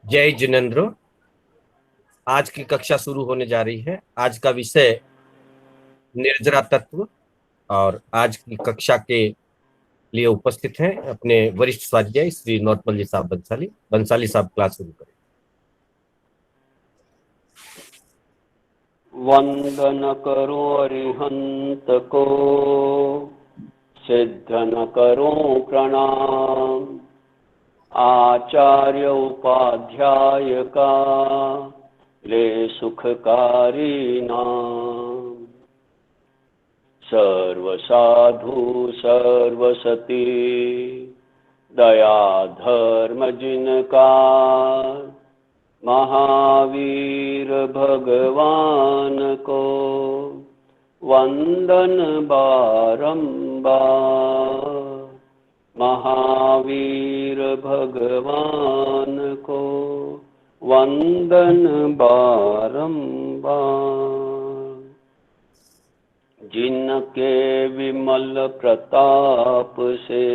जय जिनेन्द्र। आज की कक्षा शुरू होने जा रही है। आज का विषय निर्जरा तत्व। और आज की कक्षा के लिए उपस्थित हैं अपने वरिष्ठ स्वाध्याय श्री नौतमल जी साहब बंसाली। बंसाली साहब क्लास शुरू करें। वंदन करो अरिहंत को, सिद्ध न करो प्रणाम। आचार्य उपाध्याय का ले सुखकारी नाम। सर्व साधु सर्वसती दया धर्म जिनका, महावीर भगवान को वंदन बारंबार। महावीर भगवान को वंदन बारंबार। जिनके विमल प्रताप से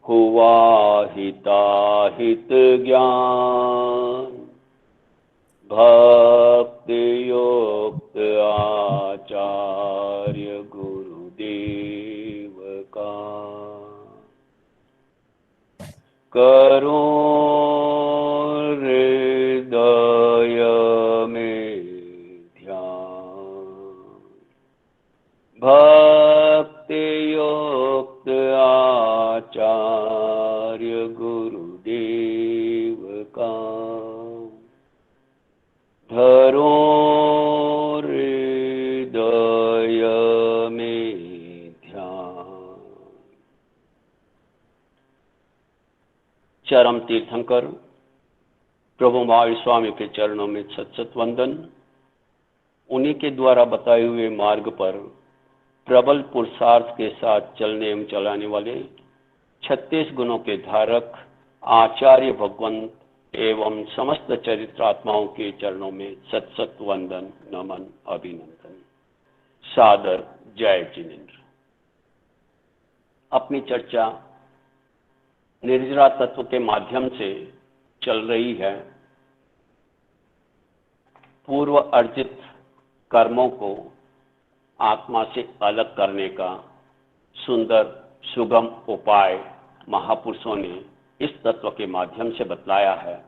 हुआ हिताहित ज्ञान, भक्ति युक्त आचार्य गुरुदेव का करो हृदय में ध्यान। भक्ति युक्त आचार्य गुरुदेव का धरो हृदय में ध्यान। चरम तीर्थंकर प्रभु महावीर स्वामी के चरणों में सत सत वंदन। उन्हीं के द्वारा बताए हुए मार्ग पर प्रबल पुरुषार्थ के साथ चलने एवं चलाने वाले 36 गुणों के धारक आचार्य भगवंत एवं समस्त चरित्रात्माओं के चरणों में सत सत वंदन, नमन, अभिनंदन, सादर जय जिनेन्द्र। अपनी चर्चा निर्जरा तत्व के माध्यम से चल रही है। पूर्व अर्जित कर्मों को आत्मा से अलग करने का सुंदर सुगम उपाय महापुरुषों ने इस तत्व के माध्यम से बतलाया है।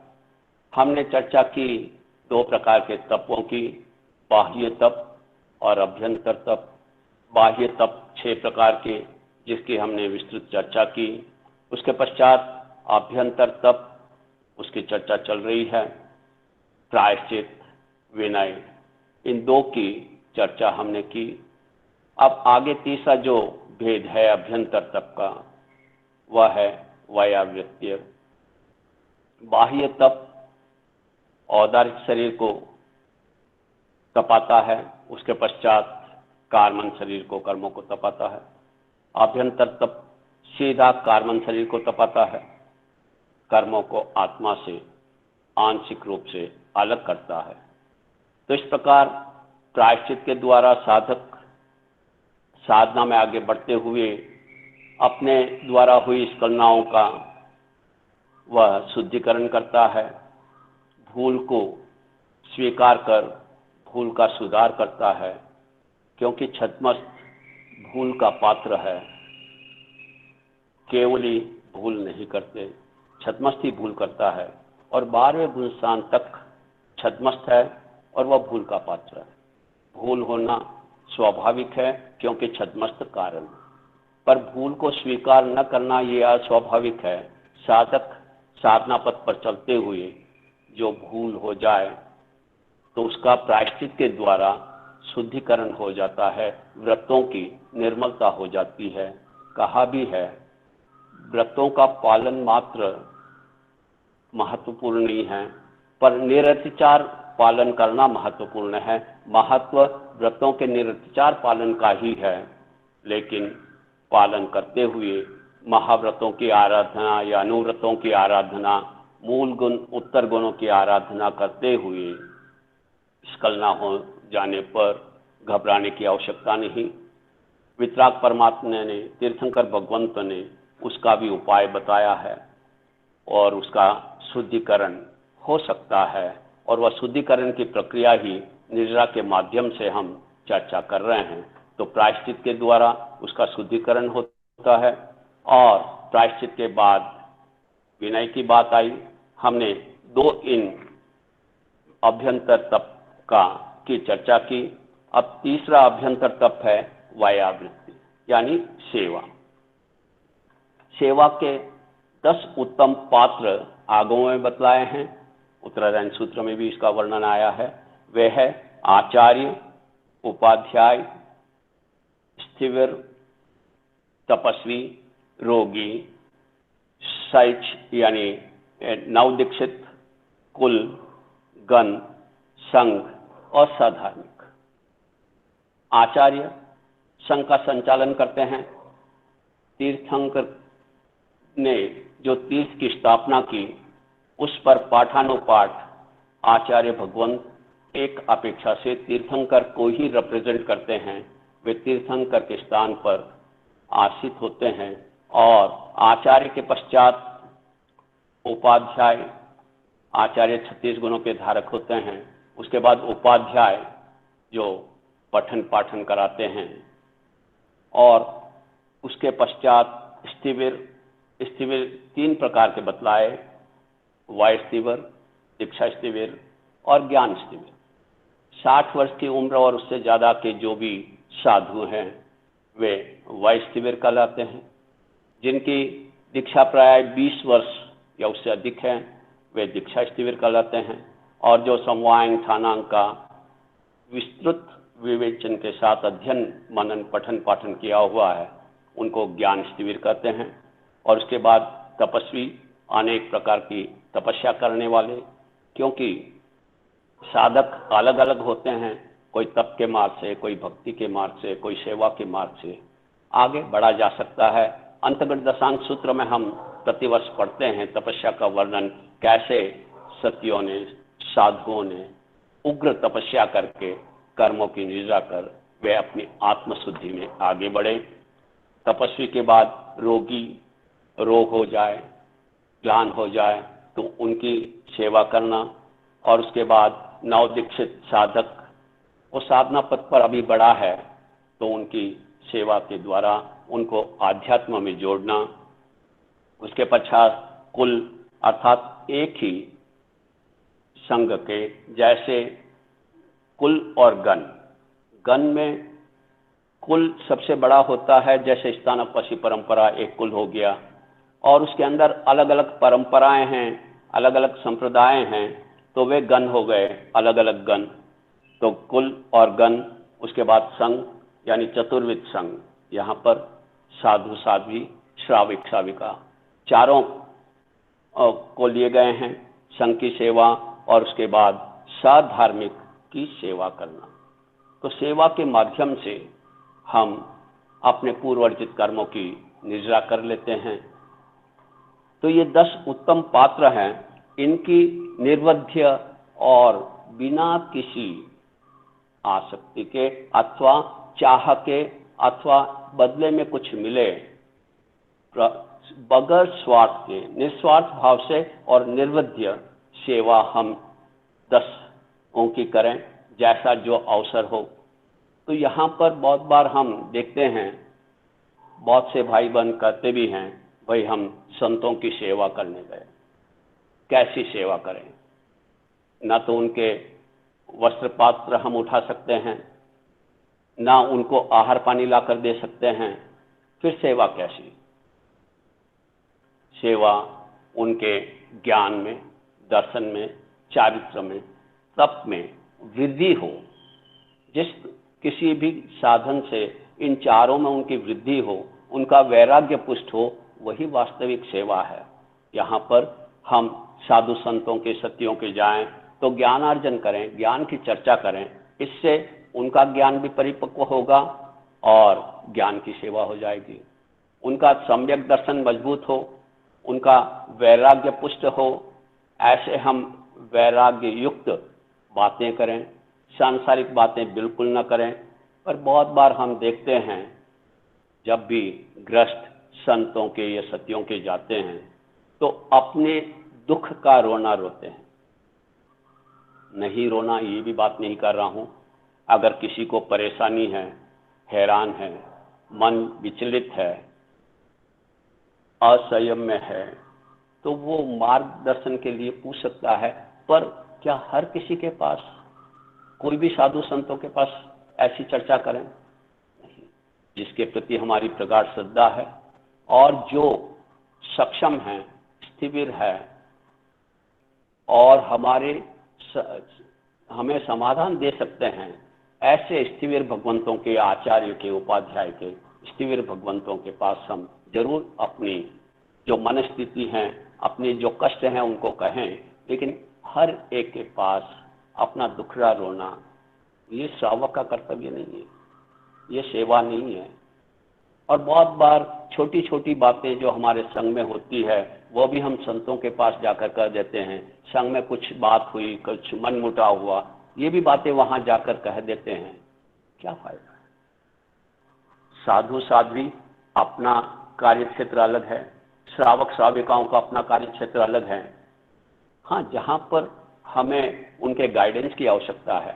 हमने चर्चा की दो प्रकार के तत्वों की, बाह्य तप और अभ्यंतर तप। बाह्य तप 6 प्रकार के, जिसकी हमने विस्तृत चर्चा की। उसके पश्चात अभ्यंतर तप, उसकी चर्चा चल रही है। प्रायश्चित, विनय, इन दो की चर्चा हमने की। अब आगे तीसरा जो भेद है अभ्यंतर तप का, वह है वैयावृत्य। बाह्य तप औदारिक शरीर को तपाता है, उसके पश्चात कार्मन शरीर को, कर्मों को तपाता है। अभ्यंतर तप सीधा कार्मन शरीर को तपाता है, कर्मों को आत्मा से आंशिक रूप से अलग करता है। तो इस प्रकार प्रायश्चित के द्वारा साधक साधना में आगे बढ़ते हुए अपने द्वारा हुई स्खलनाओं का वह शुद्धिकरण करता है, भूल को स्वीकार कर भूल का सुधार करता है, क्योंकि छद्मस्त भूल का पात्र है। केवली भूल नहीं करते, छद्मस्त ही भूल करता है, और 12वें भूलस्थान तक छद्मस्त है और वह भूल का पात्र है। भूल होना स्वाभाविक है क्योंकि छद्मस्त कारण, पर भूल को स्वीकार न करना ये अस्वाभाविक है। साधक साधना पथ पर चलते हुए जो भूल हो जाए तो उसका प्रायश्चित के द्वारा शुद्धिकरण हो जाता है, व्रतों की निर्मलता हो जाती है। कहा भी है, व्रतों का पालन मात्र महत्वपूर्ण नहीं है, पर निरतिचार पालन करना महत्वपूर्ण है। महत्व व्रतों के निरतिचार पालन का ही है, लेकिन पालन करते हुए महाव्रतों की आराधना या अनुव्रतों की आराधना, मूल गुण उत्तर गुणों की आराधना करते हुए स्खलना हो जाने पर घबराने की आवश्यकता नहीं। वितराग परमात्मा ने, तीर्थंकर भगवंत ने उसका भी उपाय बताया है। और उसका शुद्धिकरण हो सकता है, और वह शुद्धिकरण की प्रक्रिया ही निर्जरा के माध्यम से हम चर्चा कर रहे हैं। तो प्रायश्चित के द्वारा उसका शुद्धिकरण होता है, और प्रायश्चित के बाद विनय की बात आई। हमने 2 इन अभ्यंतर तप की चर्चा की। अब तीसरा अभ्यंतर तप है वायावृत्ति, यानी सेवा। सेवा के 10 उत्तम पात्र आगमों में बतलाए हैं, उत्तरायण सूत्र में भी इसका वर्णन आया है। वे है आचार्य, उपाध्याय, स्थिविर, तपस्वी, रोगी, शैच यानी नवदीक्षित, कुल, गण, संघ और साधार्मिक। आचार्य संघ का संचालन करते हैं। तीर्थंकर ने जो तीर्थ की स्थापना की, उस पर पाठानुपाठ आचार्य भगवंत एक अपेक्षा से तीर्थंकर को ही रिप्रेजेंट करते हैं। वे तीर्थंकर के स्थान पर आसीत होते हैं, और आचार्य के पश्चात उपाध्याय, आचार्य 36 गुणों के धारक होते हैं। उसके बाद उपाध्याय जो पठन पाठन कराते हैं, और उसके पश्चात स्थिविर। स्थिविर 3 प्रकार के बतलाए, वाय स्थिविर, दीक्षा स्थिविर और ज्ञान स्थिविर। 60 वर्ष की उम्र और उससे ज़्यादा के जो भी साधु हैं वे वाय स्थिविर कहलाते हैं। जिनकी दीक्षा प्राय 20 वर्ष या उससे अधिक है वे दीक्षा स्थिविर कहलाते हैं, और जो समवायन ठानांग का विस्तृत विवेचन के साथ अध्ययन मनन पठन पाठन किया हुआ है उनको ज्ञान स्थिविर कहते हैं। और उसके बाद तपस्वी, अनेक प्रकार की तपस्या करने वाले, क्योंकि साधक अलग अलग होते हैं, कोई तप के मार्ग से, कोई भक्ति के मार्ग से, कोई सेवा के मार्ग से आगे बढ़ा जा सकता है। अंतर्गत दशांश सूत्र में हम प्रतिवर्ष पढ़ते हैं तपस्या का वर्णन, कैसे सतियों ने, साधुओं ने उग्र तपस्या करके कर्मों की निद्रा कर वे अपनी आत्मशुद्धि में आगे बढ़े। तपस्वी के बाद रोगी, रोग हो जाए, ज्ञान हो जाए तो उनकी सेवा करना, और उसके बाद नवदीक्षित साधक वो साधना पथ पर अभी बढ़ा है तो उनकी सेवा के द्वारा उनको आध्यात्म में जोड़ना। उसके पश्चात कुल अर्थात एक ही संघ के, जैसे कुल और गण। गण में कुल सबसे बड़ा होता है, जैसे स्थानपसी परंपरा एक कुल हो गया, और उसके अंदर अलग अलग परंपराएं हैं, अलग अलग संप्रदाय हैं, तो वे गण हो गए, अलग अलग गण। तो कुल और गण, उसके बाद संघ यानी चतुर्विध संघ। यहाँ पर साधु साध्वी, श्राविक श्राविका चारों को लिए गए हैं संघ की सेवा, और उसके बाद साधार्मिक की सेवा करना। तो सेवा के माध्यम से हम अपने पूर्व अर्जित कर्मों की निजरा कर लेते हैं। तो ये 10 उत्तम पात्र हैं, इनकी निर्वध्य और बिना किसी आसक्ति के अथवा चाह के अथवा बदले में कुछ मिले, बगैर स्वार्थ के, निस्वार्थ भाव से और निर्वध्य सेवा हम 10 की करें, जैसा जो अवसर हो। तो यहाँ पर बहुत बार हम देखते हैं, बहुत से भाई बहन कहते भी हैं, भाई हम संतों की सेवा करने गए। कैसी सेवा करें? ना तो उनके वस्त्र पात्र हम उठा सकते हैं, ना उनको आहार पानी लाकर दे सकते हैं, फिर सेवा कैसी? सेवा उनके ज्ञान में, दर्शन में, चारित्र में, तप में वृद्धि हो। जिस किसी भी साधन से इन चारों में उनकी वृद्धि हो, उनका वैराग्य पुष्ट हो, वही वास्तविक सेवा है। यहाँ पर हम साधु संतों के, सतियों के जाएं तो ज्ञानार्जन करें, ज्ञान की चर्चा करें, इससे उनका ज्ञान भी परिपक्व होगा और ज्ञान की सेवा हो जाएगी। उनका सम्यक दर्शन मजबूत हो, उनका वैराग्य पुष्ट हो, ऐसे हम वैराग्य युक्त बातें करें, सांसारिक बातें बिल्कुल न करें। पर बहुत बार हम देखते हैं, जब भी ग्रस्त संतों के या सतियों के जाते हैं तो अपने दुख का रोना रोते हैं। नहीं रोना, ये भी बात नहीं कर रहा हूं। अगर किसी को परेशानी है, हैरान है, मन विचलित है, असंयम में है, तो वो मार्गदर्शन के लिए पूछ सकता है। पर क्या हर किसी के पास, कोई भी साधु संतों के पास ऐसी चर्चा करें? नहीं। जिसके प्रति हमारी प्रगाढ़ श्रद्धा है और जो सक्षम है, स्थिर है और हमें समाधान दे सकते हैं, ऐसे स्थिर भगवंतों के, आचार्य के, उपाध्याय के स्थिर भगवंतों के पास हम जरूर अपनी जो मन स्थिति है, अपने जो कष्ट हैं उनको कहें। लेकिन हर एक के पास अपना दुखड़ा रोना, ये श्रावक का कर्तव्य नहीं है, ये सेवा नहीं है। और बहुत बार छोटी छोटी बातें जो हमारे संग में होती है, वो भी हम संतों के पास जाकर कर देते हैं। संग में कुछ बात हुई, कुछ मनमुटाव हुआ, ये भी बातें वहां जाकर कह देते हैं। क्या फायदा? साधु साध्वी अपना कार्य क्षेत्र अलग है, श्रावक श्राविकाओं का अपना कार्य क्षेत्र अलग है। हाँ, जहां पर हमें उनके गाइडेंस की आवश्यकता है,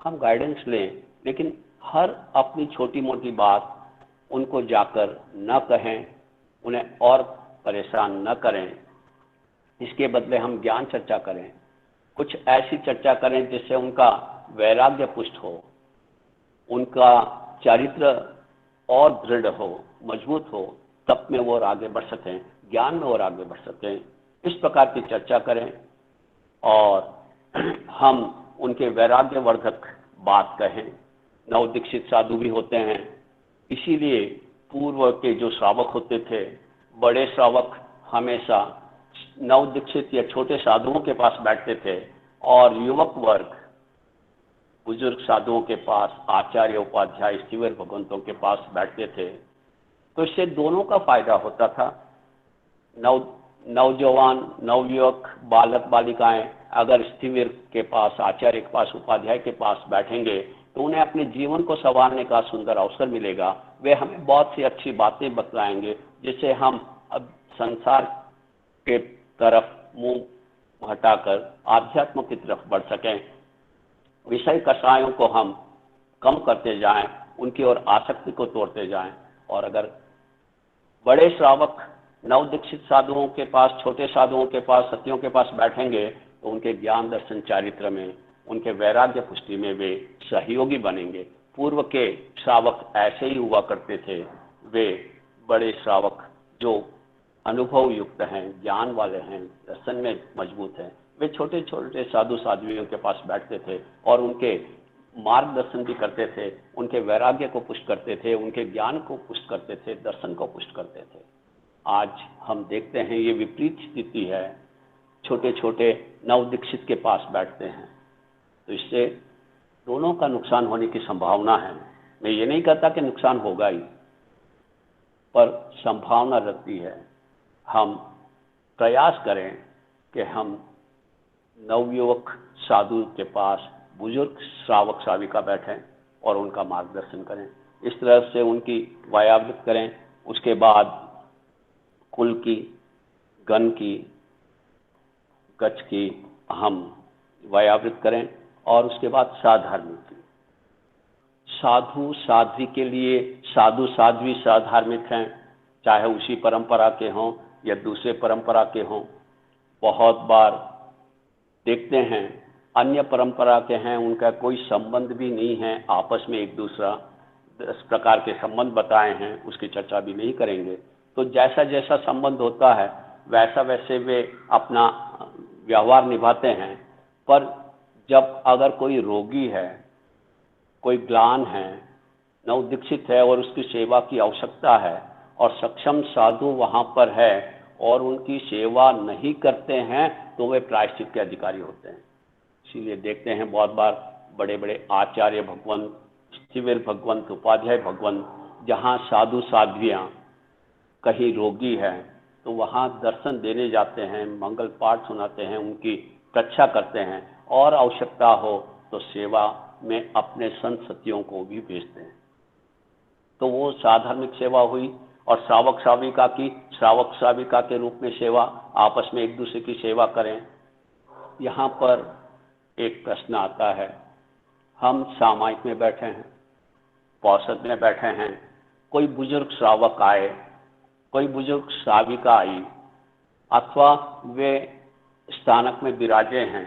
हम गाइडेंस लें, लेकिन हर अपनी छोटी मोटी बात उनको जाकर न कहें, उन्हें और परेशान न करें। इसके बदले हम ज्ञान चर्चा करें, कुछ ऐसी चर्चा करें जिससे उनका वैराग्य पुष्ट हो, उनका चरित्र और दृढ़ हो, मजबूत हो, तब में वो और आगे बढ़ सकें, ज्ञान में और आगे बढ़ सकें। इस प्रकार की चर्चा करें और हम उनके वैराग्य वर्धक बात कहें। नवदीक्षित साधु भी होते हैं, इसीलिए पूर्व के जो श्रावक होते थे, बड़े श्रावक हमेशा नवदीक्षित या छोटे साधुओं के पास बैठते थे और युवक वर्ग बुजुर्ग साधुओं के पास, आचार्य उपाध्याय स्थिर भगवंतों के पास बैठते थे। तो इससे दोनों का फायदा होता था। नौजवान, नवयुवक, बालक बालिकाएं अगर स्थिर के पास, आचार्य के पास, उपाध्याय के पास बैठेंगे तो उन्हें अपने जीवन को संवारने का सुंदर अवसर मिलेगा। वे हमें बहुत सी अच्छी बातें बतलाएंगे जिससे हम अब संसार के तरफ मुंह हटाकर आध्यात्म की तरफ बढ़ सकें। विषय कषायों को हम कम करते जाएं, उनकी ओर आसक्ति को तोड़ते जाएं। और अगर बड़े श्रावक नवदीक्षित साधुओं के पास, छोटे साधुओं के पास, सतियों के पास बैठेंगे तो उनके ज्ञान दर्शन चारित्र में, उनके वैराग्य पुष्टि में वे सहयोगी बनेंगे। पूर्व के श्रावक ऐसे ही हुआ करते थे। वे बड़े श्रावक जो अनुभव युक्त हैं, ज्ञान वाले हैं, दर्शन में मजबूत हैं, वे छोटे छोटे साधु साध्वियों के पास बैठते थे और उनके मार्गदर्शन भी करते थे, उनके वैराग्य को पुष्ट करते थे, उनके ज्ञान को पुष्ट करते थे, दर्शन को पुष्ट करते थे। आज हम देखते हैं ये विपरीत स्थिति है, छोटे छोटे नवदीक्षित के पास बैठते हैं। तो इससे दोनों का नुकसान होने की संभावना है। मैं ये नहीं कहता कि नुकसान होगा ही, पर संभावना रहती है। हम प्रयास करें कि हम नवयुवक साधु के पास बुजुर्ग श्रावक श्राविका बैठें और उनका मार्गदर्शन करें, इस तरह से उनकी वायावृत करें। उसके बाद कुल की, गण की, गच्छ की हम वायावृत करें और उसके बाद साधार्मिक की। साधु साध्वी के लिए साधु साध्वी साधार्मिक हैं, चाहे उसी परंपरा के हों या दूसरे परंपरा के हों। बहुत बार देखते हैं अन्य परंपरा के हैं, उनका कोई संबंध भी नहीं है आपस में, एक दूसरा 10 प्रकार के संबंध बताए हैं, उसकी चर्चा भी नहीं करेंगे। तो जैसा जैसा संबंध होता है वैसा वैसे वे अपना व्यवहार निभाते हैं। पर जब अगर कोई रोगी है, कोई ग्लान है, नवदीक्षित है और उसकी सेवा की आवश्यकता है और सक्षम साधु वहां पर है और उनकी सेवा नहीं करते हैं, तो वे प्रायश्चित के अधिकारी होते हैं। इसीलिए देखते हैं बहुत बार बड़े बड़े आचार्य भगवंत, स्थिर भगवंत, उपाध्याय भगवंत, जहाँ साधु साध्वियाँ कहीं रोगी है तो वहाँ दर्शन देने जाते हैं, मंगल पाठ सुनाते हैं, उनकी रक्षा करते हैं और आवश्यकता हो तो सेवा में अपने संत सतियों को भी भेजते हैं। तो वो साधार्मिक सेवा हुई। और श्रावक श्राविका के रूप में सेवा, आपस में एक दूसरे की सेवा करें। यहाँ पर एक प्रश्न आता है, हम सामायिक में बैठे हैं, पौषद में बैठे हैं, कोई बुजुर्ग श्रावक आए, कोई बुजुर्ग श्राविका आई, अथवा वे स्थानक में विराजे हैं,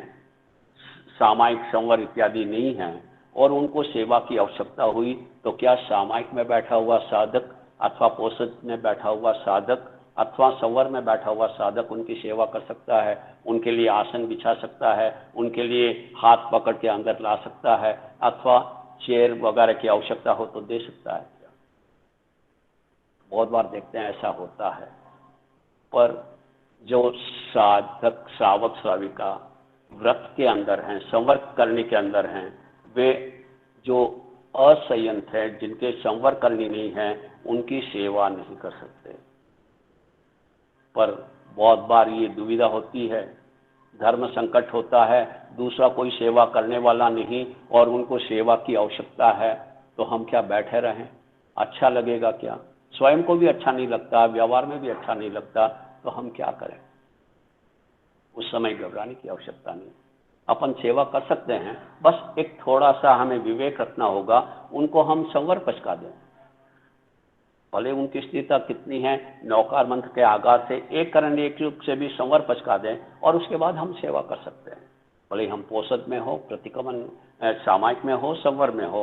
सामायिक संवर इत्यादि नहीं है और उनको सेवा की आवश्यकता हुई, तो क्या सामायिक में बैठा हुआ साधक अथवा पौषद में बैठा हुआ साधक अथवा संवर में बैठा हुआ साधक उनकी सेवा कर सकता है, उनके लिए आसन बिछा सकता है, उनके लिए हाथ पकड़ के अंदर ला सकता है, अथवा चेयर वगैरह की आवश्यकता हो तो दे सकता है? बहुत बार देखते हैं ऐसा होता है। पर जो साधक श्रावक श्राविका व्रत के अंदर हैं, संवर करने के अंदर हैं, वे जो असंयत है, जिनके संवर करनी नहीं है, उनकी सेवा नहीं कर सकते। पर बहुत बार ये दुविधा होती है, धर्म संकट होता है, दूसरा कोई सेवा करने वाला नहीं और उनको सेवा की आवश्यकता है, तो हम क्या बैठे रहें? अच्छा लगेगा क्या? स्वयं को भी अच्छा नहीं लगता, व्यवहार में भी अच्छा नहीं लगता, तो हम क्या करें? उस समय घबराने की आवश्यकता नहीं, अपन सेवा कर सकते हैं। बस एक थोड़ा सा हमें विवेक रखना होगा, उनको हम संवर पचका दें, भले उनकी स्थिति कितनी है, नौकार मंत्र के आगार से एक करण एक रूप से भी संवर पचका दें और उसके बाद हम सेवा कर सकते हैं। भले हम पौषद में हो, प्रतिक्रमण सामायिक में हो, संवर में हो,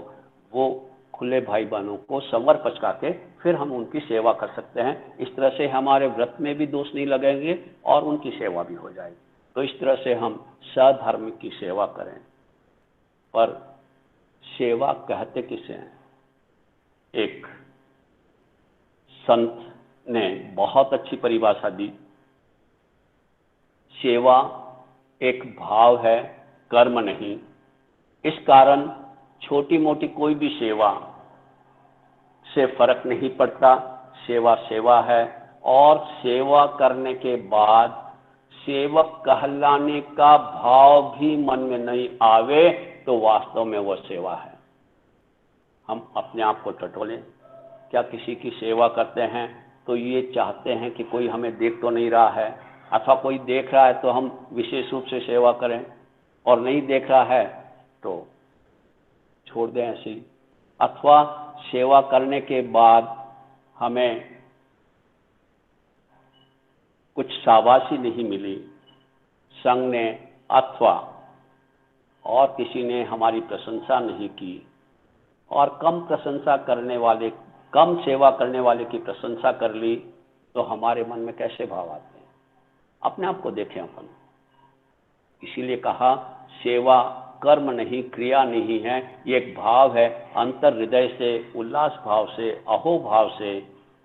वो खुले भाई बहनों को संवर पचका के फिर हम उनकी सेवा कर सकते हैं। इस तरह से हमारे व्रत में भी दोष नहीं लगेंगे और उनकी सेवा भी हो जाएगी। तो इस तरह से हम सधर्मिक की सेवा करें। पर सेवा कहते किसे हैं? एक संत ने बहुत अच्छी परिभाषा दी, सेवा एक भाव है, कर्म नहीं। इस कारण छोटी मोटी कोई भी सेवा से फर्क नहीं पड़ता, सेवा सेवा है। और सेवा करने के बाद सेवक कहलाने का भाव भी मन में नहीं आवे तो वास्तव में वो सेवा है। हम अपने आप को टटोलें, क्या किसी की सेवा करते हैं तो ये चाहते हैं कि कोई हमें देख तो नहीं रहा है, अथवा कोई देख रहा है तो हम विशेष रूप से सेवा करें, और नहीं देख रहा है तो छोड़ दें ऐसे ही। अथवा सेवा करने के बाद हमें कुछ शाबाशी नहीं मिली, संघ ने अथवा और किसी ने हमारी प्रशंसा नहीं की, और कम प्रशंसा करने वाले, कम सेवा करने वाले की प्रशंसा कर ली, तो हमारे मन में कैसे भाव आते हैं? अपने आप को देखें अपन। इसीलिए कहा सेवा कर्म नहीं, क्रिया नहीं है, ये एक भाव है। अंतर हृदय से, उल्लास भाव से, अहो भाव से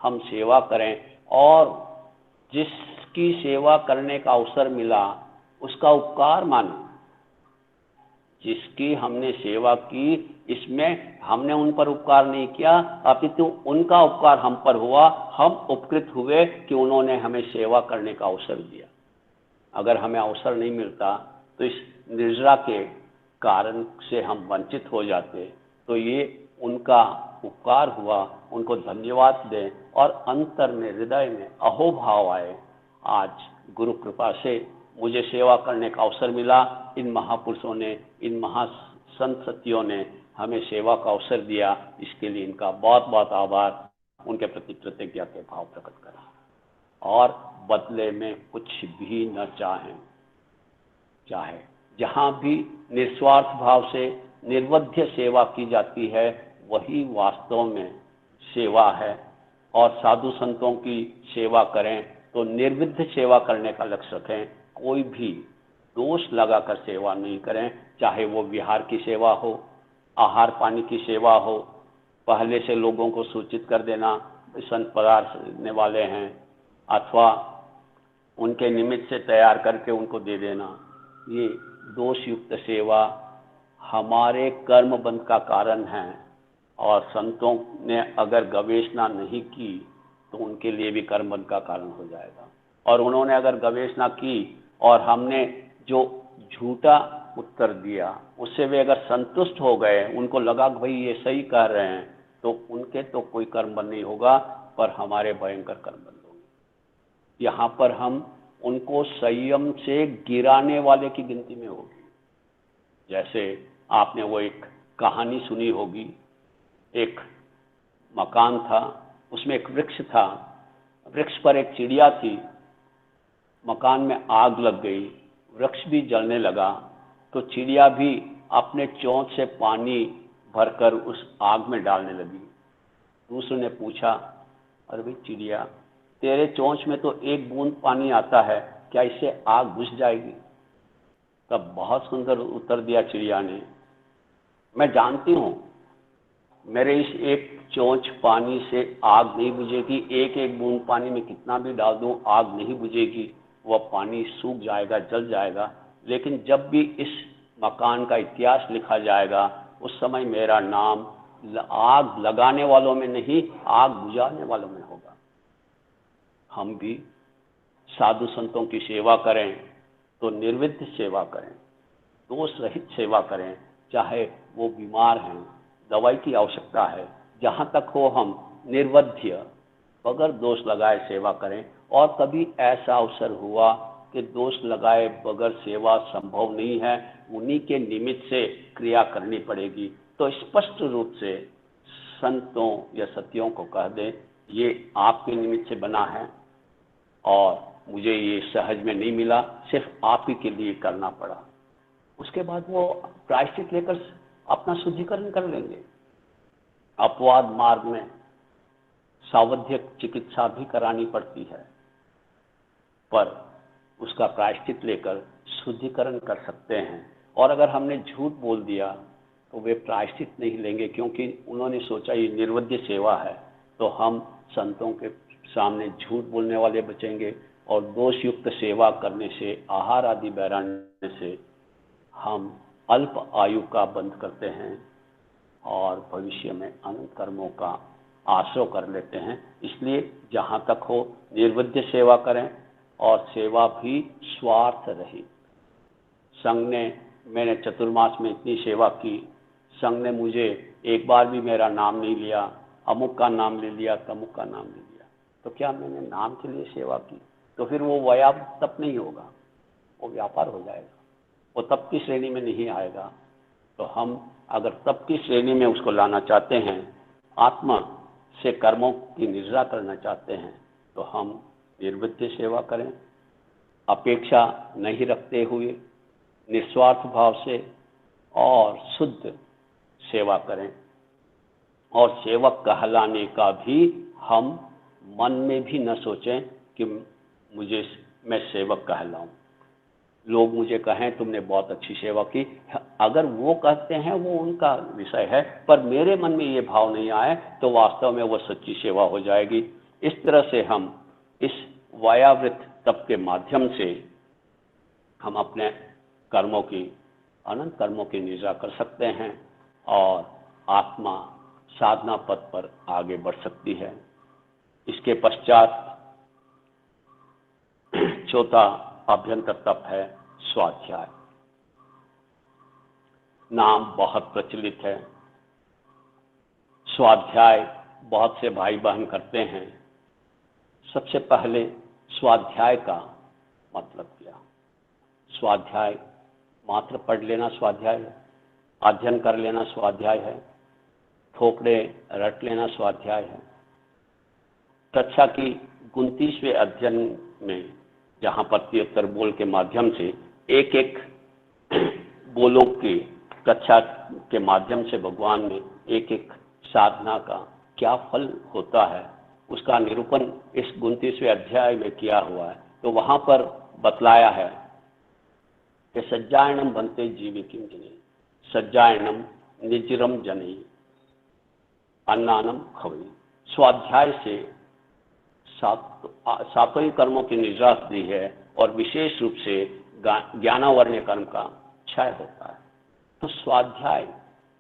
हम सेवा करें, और जिसकी सेवा करने का अवसर मिला उसका उपकार माने। जिसकी हमने सेवा की, इसमें हमने उन पर उपकार नहीं किया, अपितु उनका उपकार हम पर हुआ, हम उपकृत हुए कि उन्होंने हमें सेवा करने का अवसर दिया। अगर हमें अवसर नहीं मिलता तो इस निर्जरा के कारण से हम वंचित हो जाते, तो ये उनका उपकार हुआ, उनको धन्यवाद दें और अंतर में, हृदय में अहोभाव आए। आज गुरु कृपा से मुझे सेवा करने का अवसर मिला, इन महापुरुषों ने, इन महासंततियों ने हमें सेवा का अवसर दिया, इसके लिए इनका बहुत बहुत आभार, उनके प्रति कृतज्ञता के भाव प्रकट करें और बदले में कुछ भी न चाहे। जहाँ भी निस्वार्थ भाव से निर्वध्य सेवा की जाती है, वही वास्तव में सेवा है। और साधु संतों की सेवा करें तो निर्विध्य सेवा करने का लक्ष्य रखें, कोई भी दोष लगाकर सेवा नहीं करें, चाहे वो विहार की सेवा हो, आहार पानी की सेवा हो, पहले से लोगों को सूचित कर देना संत पधारने वाले हैं, अथवा उनके निमित्त से तैयार करके उनको दे देना। ये दोष युक्त सेवा हमारे कर्म बंध का कारण है, और संतों ने अगर गवेषणा नहीं की तो उनके लिए भी कर्म बंध का कारण हो जाएगा। और उन्होंने अगर गवेषणा की और हमने जो झूठा उत्तर दिया उससे वे अगर संतुष्ट हो गए, उनको लगा कि भाई ये सही कह रहे हैं, तो उनके तो कोई कर्म बंध नहीं होगा, पर हमारे भयंकर कर्म बंद होंगे। यहाँ पर हम उनको संयम से गिराने वाले की गिनती में होगी। जैसे आपने वो एक कहानी सुनी होगी, एक मकान था, उसमें एक वृक्ष था, वृक्ष पर एक चिड़िया थी, मकान में आग लग गई, वृक्ष भी जलने लगा, तो चिड़िया भी अपने चोंच से पानी भरकर उस आग में डालने लगी। दूसरे ने पूछा, अरे भाई चिड़िया, तेरे चोंच में तो एक बूंद पानी आता है, क्या इससे आग बुझ जाएगी? तब बहुत सुंदर उत्तर दिया चिड़िया ने, मैं जानती हूं मेरे इस एक चोंच पानी से आग नहीं बुझेगी, एक एक बूंद पानी में कितना भी डाल दूं आग नहीं बुझेगी, वह पानी सूख जाएगा, जल जाएगा। लेकिन जब भी इस मकान का इतिहास लिखा जाएगा, उस समय मेरा नाम आग लगाने वालों में नहीं, आग बुझाने वालों में होगा। हम भी साधु संतों की सेवा करें तो निर्विघ्न सेवा करें, दोष रहित सेवा करें। चाहे वो बीमार हैं, दवाई की आवश्यकता है, जहाँ तक हो हम निर्वध्य बगैर दोष लगाए सेवा करें। और कभी ऐसा अवसर हुआ कि दोष लगाए बगैर सेवा संभव नहीं है, उन्हीं के निमित्त से क्रिया करनी पड़ेगी, तो स्पष्ट रूप से संतों या सतियों को कह दें, ये आपके निमित्त से बना है और मुझे ये सहज में नहीं मिला, सिर्फ आप ही के लिए करना पड़ा। उसके बाद वो प्रायश्चित लेकर अपना शुद्धिकरण कर लेंगे। अपवाद मार्ग में सावध्य चिकित्सा भी करानी पड़ती है, पर उसका प्रायश्चित लेकर शुद्धिकरण कर सकते हैं। और अगर हमने झूठ बोल दिया तो वे प्रायश्चित नहीं लेंगे, क्योंकि उन्होंने सोचा ये निर्वध्य सेवा है, तो हम संतों के सामने झूठ बोलने वाले बचेंगे। और दोषयुक्त सेवा करने से, आहार आदि बैराने से हम अल्प आयु का बंध करते हैं और भविष्य में अनंत कर्मों का आश्रय कर लेते हैं। इसलिए जहाँ तक हो निर्वध्य सेवा करें, और सेवा भी स्वार्थ रहित। संघ ने, मैंने चतुर्मास में इतनी सेवा की, संघ ने मुझे एक बार भी मेरा नाम नहीं लिया, अमुक का नाम ले लिया, तमुक का नाम ले लिया, तो क्या मैंने नाम के लिए सेवा की? तो फिर वो व्यापार तप नहीं होगा, वो व्यापार हो जाएगा, वो तप की श्रेणी में नहीं आएगा। तो हम अगर तप की श्रेणी में उसको लाना चाहते हैं, आत्मा से कर्मों की निजरा करना चाहते हैं, तो हम निर्वध्य सेवा करें, अपेक्षा नहीं रखते हुए निस्वार्थ भाव से और शुद्ध सेवा करें। और सेवक कहलाने का भी हम मन में भी न सोचें कि मैं सेवक कहलाऊं, लोग मुझे कहें तुमने बहुत अच्छी सेवा की। अगर वो कहते हैं वो उनका विषय है, पर मेरे मन में ये भाव नहीं आए तो वास्तव में वो सच्ची सेवा हो जाएगी। इस तरह से हम इस वायावृत तप के माध्यम से हम अपने कर्मों की, अनंत कर्मों की निजरा कर सकते हैं और आत्मा साधना पथ पर आगे बढ़ सकती है। इसके पश्चात चौथा अभ्यंतर तप है स्वाध्याय। नाम बहुत प्रचलित है, स्वाध्याय बहुत से भाई बहन करते हैं। सबसे पहले स्वाध्याय का मतलब क्या? स्वाध्याय मात्र पढ़ लेना स्वाध्याय है, अध्ययन कर लेना स्वाध्याय है, थोपड़े रट लेना स्वाध्याय है। कक्षा की 29वें अध्ययन में, जहाँ प्रत्युत्तर बोल के माध्यम से एक एक बोलों की कक्षा के माध्यम से भगवान ने एक एक साधना का क्या फल होता है उसका निरूपण इस 29वें अध्याय में किया हुआ है। तो वहाँ पर बतलाया है कि सज्जायनम बनते जीविकिम जने, सज्जायनम निजरम जने अन्नानम खवई। स्वाध्याय से सातों ही कर्मों की निजरा दी है और विशेष रूप से ज्ञानावर्ण कर्म का क्षय होता है। तो स्वाध्याय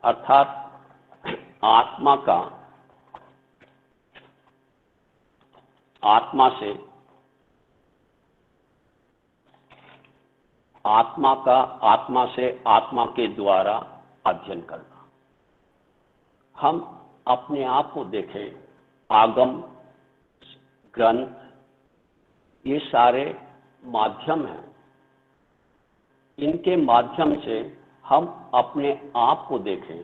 अर्थात आत्मा से आत्मा के द्वारा अध्ययन करना। हम अपने आप को देखें, आगम ग्रंथ, ये सारे माध्यम हैं। इनके माध्यम से हम अपने आप को देखें,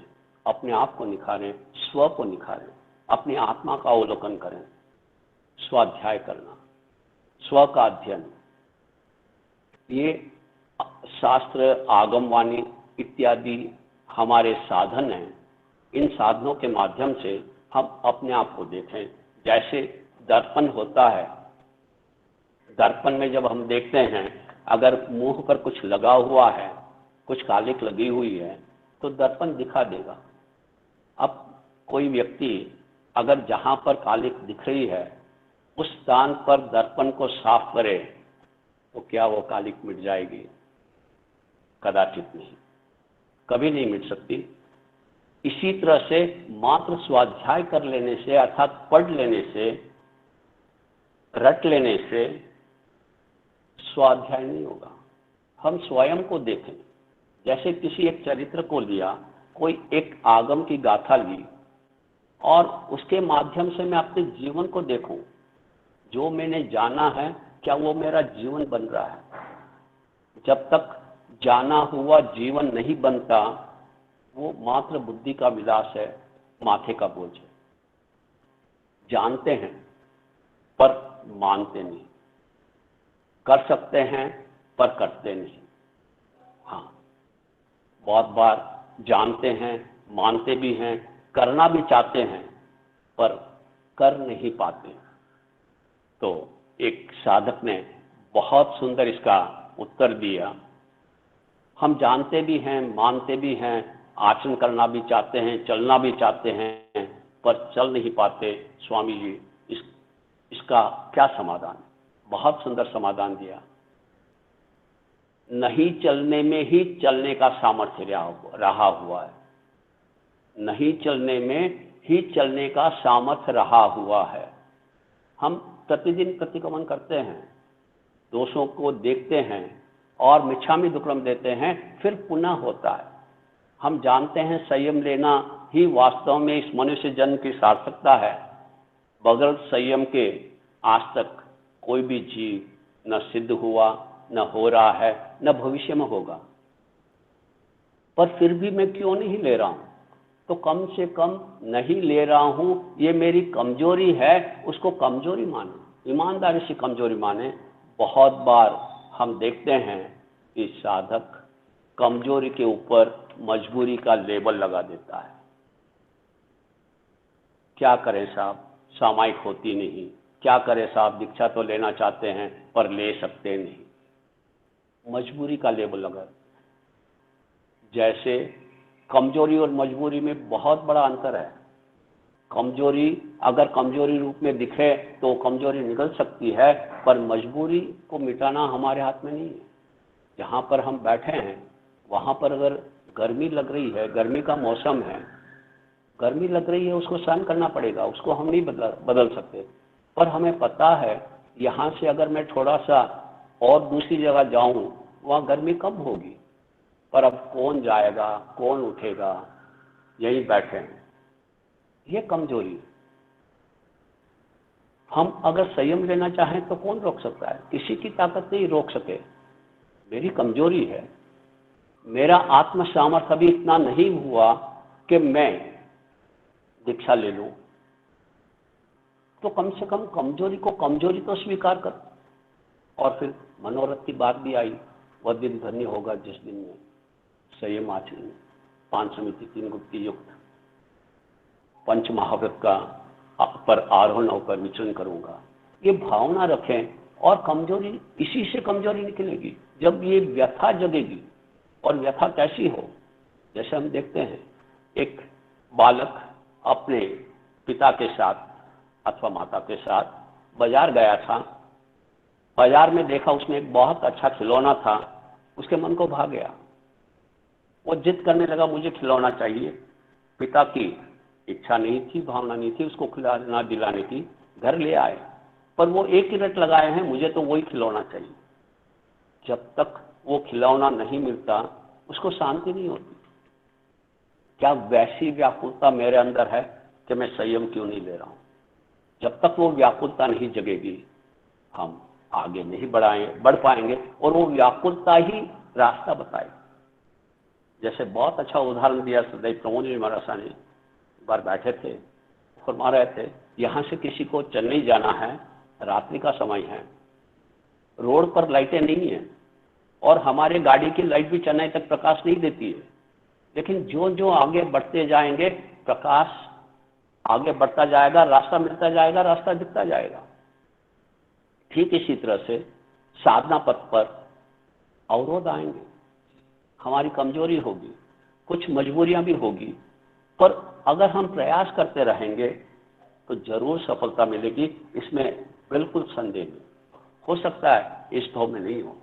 अपने आप को निखारें, स्व को निखारें, अपनी आत्मा का अवलोकन करें। स्वाध्याय करना, स्व का अध्ययन, ये शास्त्र, आगमवाणी इत्यादि हमारे साधन हैं। इन साधनों के माध्यम से हम अपने आप को देखें। जैसे दर्पण होता है, दर्पण में जब हम देखते हैं, अगर मुंह पर कुछ लगा हुआ है, कुछ कालिक लगी हुई है, तो दर्पण दिखा देगा। अब कोई व्यक्ति अगर जहां पर कालिक दिख रही है उस स्थान पर दर्पण को साफ करे, तो क्या वो कालिक मिट जाएगी? कदाचित नहीं, कभी नहीं मिट सकती। इसी तरह से मात्र स्वाध्याय कर लेने से, अर्थात पढ़ लेने से, रट लेने से स्वाध्याय नहीं होगा। हम स्वयं को देखें। जैसे किसी एक चरित्र को लिया, कोई एक आगम की गाथा ली, और उसके माध्यम से मैं अपने जीवन को देखूं। जो मैंने जाना है, क्या वो मेरा जीवन बन रहा है? जब तक जाना हुआ जीवन नहीं बनता, वो मात्र बुद्धि का विलास है, माथे का बोझ है। जानते हैं पर मानते नहीं, कर सकते हैं पर करते नहीं। हाँ, बहुत बार जानते हैं, मानते भी हैं, करना भी चाहते हैं, पर कर नहीं पाते। तो एक साधक ने बहुत सुंदर इसका उत्तर दिया। हम जानते भी हैं, मानते भी हैं, आचरण करना भी चाहते हैं, चलना भी चाहते हैं, पर चल नहीं पाते। स्वामी जी इसका क्या समाधान? बहुत सुंदर समाधान दिया। नहीं चलने में ही चलने का सामर्थ्य रहा हुआ है। नहीं चलने में ही चलने का सामर्थ्य रहा हुआ है। हम प्रतिदिन प्रतिक्रमण करते हैं, दोषों को देखते हैं और मिच्छामि दुक्कड़म देते हैं, फिर पुनः होता है। हम जानते हैं संयम लेना ही वास्तव में इस मनुष्य जन्म की सार्थकता है। बगैर संयम के आज तक कोई भी जीव न सिद्ध हुआ, न हो रहा है, न भविष्य में होगा। पर फिर भी मैं क्यों नहीं ले रहा हूं? तो कम से कम नहीं ले रहा हूं, ये मेरी कमजोरी है, उसको कमजोरी माने, ईमानदारी से कमजोरी माने। बहुत बार हम देखते हैं कि साधक कमजोरी के ऊपर मजबूरी का लेबल लगा देता है। क्या करें साहब, सामायिक होती नहीं। क्या करें साहब, दीक्षा तो लेना चाहते हैं पर ले सकते नहीं। मजबूरी का लेबल लगा। जैसे कमजोरी और मजबूरी में बहुत बड़ा अंतर है। कमजोरी अगर कमजोरी रूप में दिखे तो कमजोरी निकल सकती है, पर मजबूरी को मिटाना हमारे हाथ में नहीं है। जहाँ पर हम बैठे हैं वहाँ पर अगर गर्मी लग रही है, गर्मी का मौसम है, गर्मी लग रही है, उसको सहन करना पड़ेगा, उसको हम नहीं बदल सकते। पर हमें पता है यहाँ से अगर मैं थोड़ा सा और दूसरी जगह जाऊँ वहाँ गर्मी कम होगी, पर अब कौन जाएगा, कौन उठेगा, यहीं बैठे हैं। ये कमजोरी। हम अगर संयम लेना चाहें तो कौन रोक सकता है? किसी की ताकत नहीं रोक सके। मेरी कमजोरी है। मेरा आत्म सामर्थ्य अभी इतना नहीं हुआ कि मैं दीक्षा ले लूं। तो कम से कम कमजोरी को कमजोरी तो स्वीकार कर। और फिर मनोरथ की बात भी आई, वह दिन धन्य होगा जिस दिन में संयम आचरण, 5 समिति 3 गुप्ती युक्त पंच महाव्रत का पर आरोहण होकर विचरण करूंगा। ये भावना रखें और कमजोरी, इसी से कमजोरी निकलेगी जब ये व्यथा जगेगी। और व्यथा कैसी हो? जैसे हम देखते हैं एक बालक अपने पिता के साथ अथवा माता के साथ बाजार गया था। बाजार में देखा उसमें एक बहुत अच्छा खिलौना था, उसके मन को भा गया। वो जिद करने लगा, मुझे खिलौना चाहिए। पिता की इच्छा नहीं थी, भावना नहीं थी उसको खिलाना दिलाने की। घर ले आए, पर वो एक ही रट लगाए हैं, मुझे तो वही खिलौना चाहिए। जब तक वो खिलौना नहीं मिलता उसको शांति नहीं होती। क्या वैसी व्याकुलता मेरे अंदर है कि मैं संयम क्यों नहीं ले रहा हूं? जब तक वो व्याकुलता नहीं जगेगी हम आगे नहीं बढ़ पाएंगे, और वो व्याकुलता ही रास्ता बताएगी। जैसे बहुत अच्छा उदाहरण दिया सदैव प्रमोद जी महाराज ने, एक बार बैठे थे, फरमा रहे थे यहाँ से किसी को चेन्नई जाना है, रात्रि का समय है, रोड पर लाइटें नहीं है, और हमारे गाड़ी की लाइट भी चेन्नई तक प्रकाश नहीं देती है, लेकिन जो जो आगे बढ़ते जाएंगे प्रकाश आगे बढ़ता जाएगा, रास्ता मिलता जाएगा, रास्ता दिखता जाएगा। ठीक इसी तरह से साधना पथ पर अवरोध आएंगे, हमारी कमजोरी होगी, कुछ मजबूरियां भी होगी, पर अगर हम प्रयास करते रहेंगे तो जरूर सफलता मिलेगी, इसमें बिल्कुल संदेह नहीं। हो सकता है इस भाव में नहीं हो,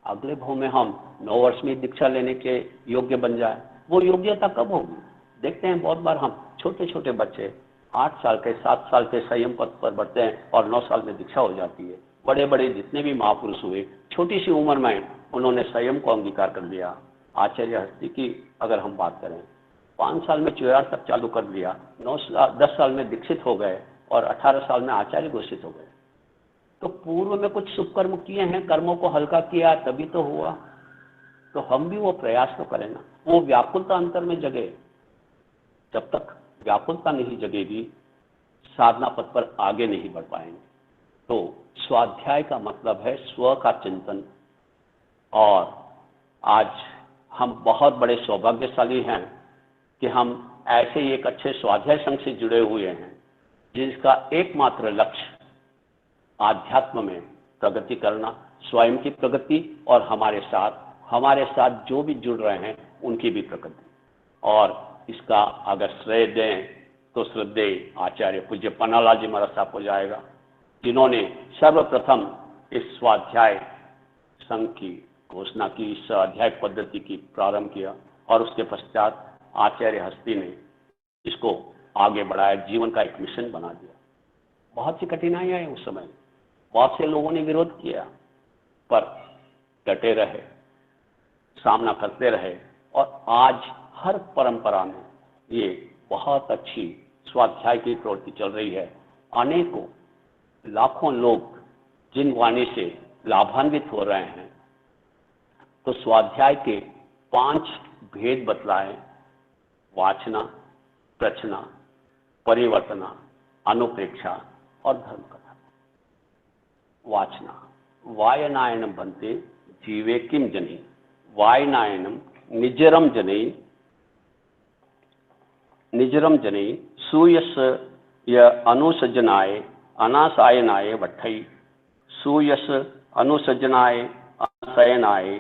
अगले भाव में हम 9 वर्ष में दीक्षा लेने के योग्य बन जाए। वो योग्यता कब होगी? देखते हैं बहुत बार हम छोटे छोटे बच्चे 8 साल के 7 साल के संयम पथ पर बढ़ते हैं और 9 साल में दीक्षा हो जाती है। बड़े बड़े जितने भी महापुरुष हुए, छोटी सी उम्र में उन्होंने संयम को अंगीकार कर लिया। आचार्य हस्ती की अगर हम बात करें, 5 साल में चिराग तक चालू कर लिया, 10 साल में दीक्षित हो गए और 18 साल में आचार्य घोषित हो गए। तो पूर्व में कुछ शुभकर्म किए हैं, कर्मों को हल्का किया, तभी तो हुआ। तो हम भी वो प्रयास तो करें ना, वो व्याकुलता अंतर में जगे। जब तक व्याकुलता नहीं जगेगी साधना पथ पर आगे नहीं बढ़ पाएंगे। तो स्वाध्याय का मतलब है स्व का चिंतन, और आज हम बहुत बड़े सौभाग्यशाली हैं कि हम ऐसे ही एक अच्छे स्वाध्याय संघ से जुड़े हुए हैं, जिसका एकमात्र लक्ष्य आध्यात्म में प्रगति करना, स्वयं की प्रगति और हमारे साथ जो भी जुड़ रहे हैं उनकी भी प्रगति। और इसका अगर श्रेय दें तो श्रद्धेय आचार्य पूज्य पन्नालाल जी महाराज साहब को जाएगा, जिन्होंने सर्वप्रथम इस स्वाध्याय संघ की घोषणा की, इस अध्याय पद्धति की प्रारंभ किया, और उसके पश्चात आचार्य हस्ती ने इसको आगे बढ़ाया, जीवन का एक मिशन बना दिया। बहुत सी कठिनाइयां हैं उस समय, बहुत से लोगों ने विरोध किया, पर डटे रहे, सामना करते रहे, और आज हर परंपरा में ये बहुत अच्छी स्वाध्याय की प्रवृत्ति चल रही है। अनेकों लाखों लोग जिन वाणी से लाभान्वित हो रहे हैं। तो स्वाध्याय के 5 भेद बतलाए: वाचना, प्रचना, परिवर्तना, अनुप्रेक्षा और धर्म कथा। वाचना, वायनायनम बनते जीवे किम जने, वायनायनम निजरम जने सूयस य अनुसजनाय अनासायनाय वट्ठई, सूयस अनुसजनाय अनासायनाय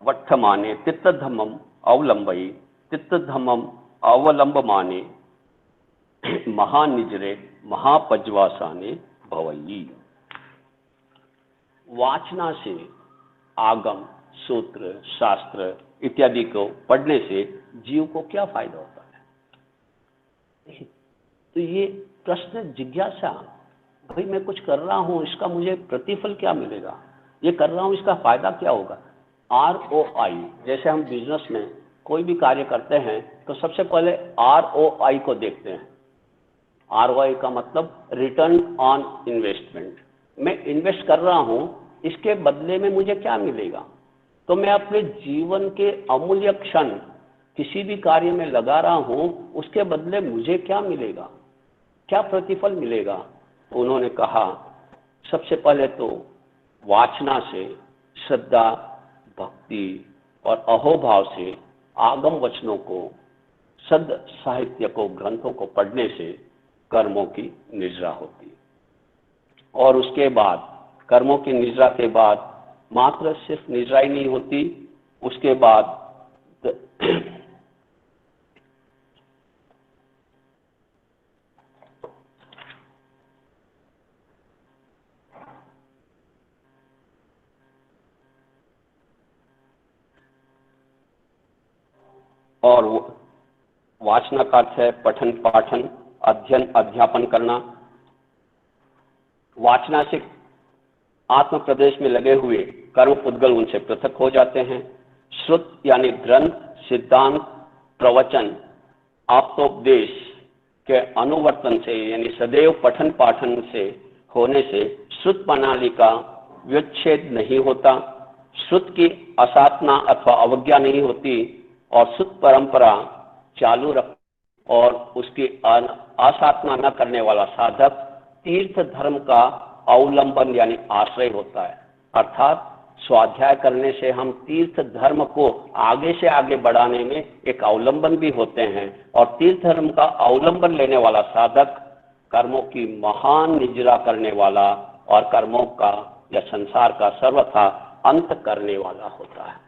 वट्ठमाने तित्तधम्मम अवलंबई, तित्तधम्मम अवलंबमाने महानिजरे महापज्वासाने भवई। वाचना से आगम, सूत्र, शास्त्र इत्यादि को पढ़ने से जीव को क्या फायदा होता है? तो ये प्रश्न, जिज्ञासा, भाई मैं कुछ कर रहा हूं, इसका मुझे प्रतिफल क्या मिलेगा? ये कर रहा हूं, इसका फायदा क्या होगा? ROI, जैसे हम बिजनेस में कोई भी कार्य करते हैं तो सबसे पहले ROI को देखते हैं। ROI का मतलब रिटर्न ऑन इन्वेस्टमेंट। मैं इन्वेस्ट कर रहा हूं, इसके बदले में मुझे क्या मिलेगा? तो मैं अपने जीवन के अमूल्य क्षण किसी भी कार्य में लगा रहा हूं, उसके बदले मुझे क्या मिलेगा, क्या प्रतिफल मिलेगा? तो उन्होंने कहा सबसे पहले तो वाचना से, श्रद्धा, भक्ति और अहोभाव से आगम वचनों को, सद साहित्य को, ग्रंथों को पढ़ने से कर्मों की निजरा होती है। और उसके बाद कर्मों की निजरा के बाद मात्र सिर्फ निजरा ही नहीं होती, उसके बाद और वाचना का अर्थ है पठन पाठन, अध्ययन अध्यापन करना। वाचना से आत्म प्रदेश में लगे हुए कर्म पुद्गल उनसे पृथक हो जाते हैं। श्रुत यानी ग्रंथ, सिद्धांत, प्रवचन, आप्तोपदेश के अनुवर्तन से यानी सदैव पठन पाठन से होने से श्रुत प्रणाली का विच्छेद नहीं होता, श्रुत की असाधना अथवा अवज्ञा नहीं होती और श्रुत परंपरा चालू रख और उसकी असाधना न करने वाला साधक तीर्थ धर्म का अवलंबन यानी आश्रय होता है। अर्थात स्वाध्याय करने से हम तीर्थ धर्म को आगे से आगे बढ़ाने में एक अवलंबन भी होते हैं और तीर्थ धर्म का अवलंबन लेने वाला साधक कर्मों की महान निजरा करने वाला और कर्मों का या संसार का सर्वथा अंत करने वाला होता है।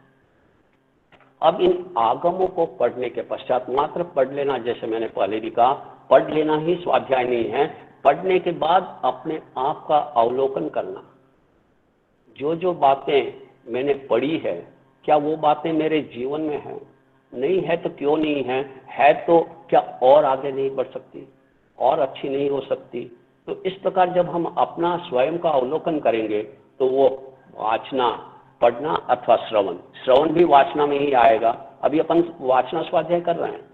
अब इन आगमों को पढ़ने के पश्चात मात्र पढ़ लेना, जैसे मैंने पहले भी कहा, पढ़ लेना ही स्वाध्याय नहीं है। पढ़ने के बाद अपने आप का अवलोकन करना, जो जो बातें मैंने पढ़ी है क्या वो बातें मेरे जीवन में हैं? नहीं है तो क्यों नहीं है तो क्या और आगे नहीं बढ़ सकती, और अच्छी नहीं हो सकती? तो इस प्रकार जब हम अपना स्वयं का अवलोकन करेंगे तो वो वाचना, पढ़ना अथवा श्रवण भी वाचना में ही आएगा। अभी अपन वाचना स्वाध्याय कर रहे हैं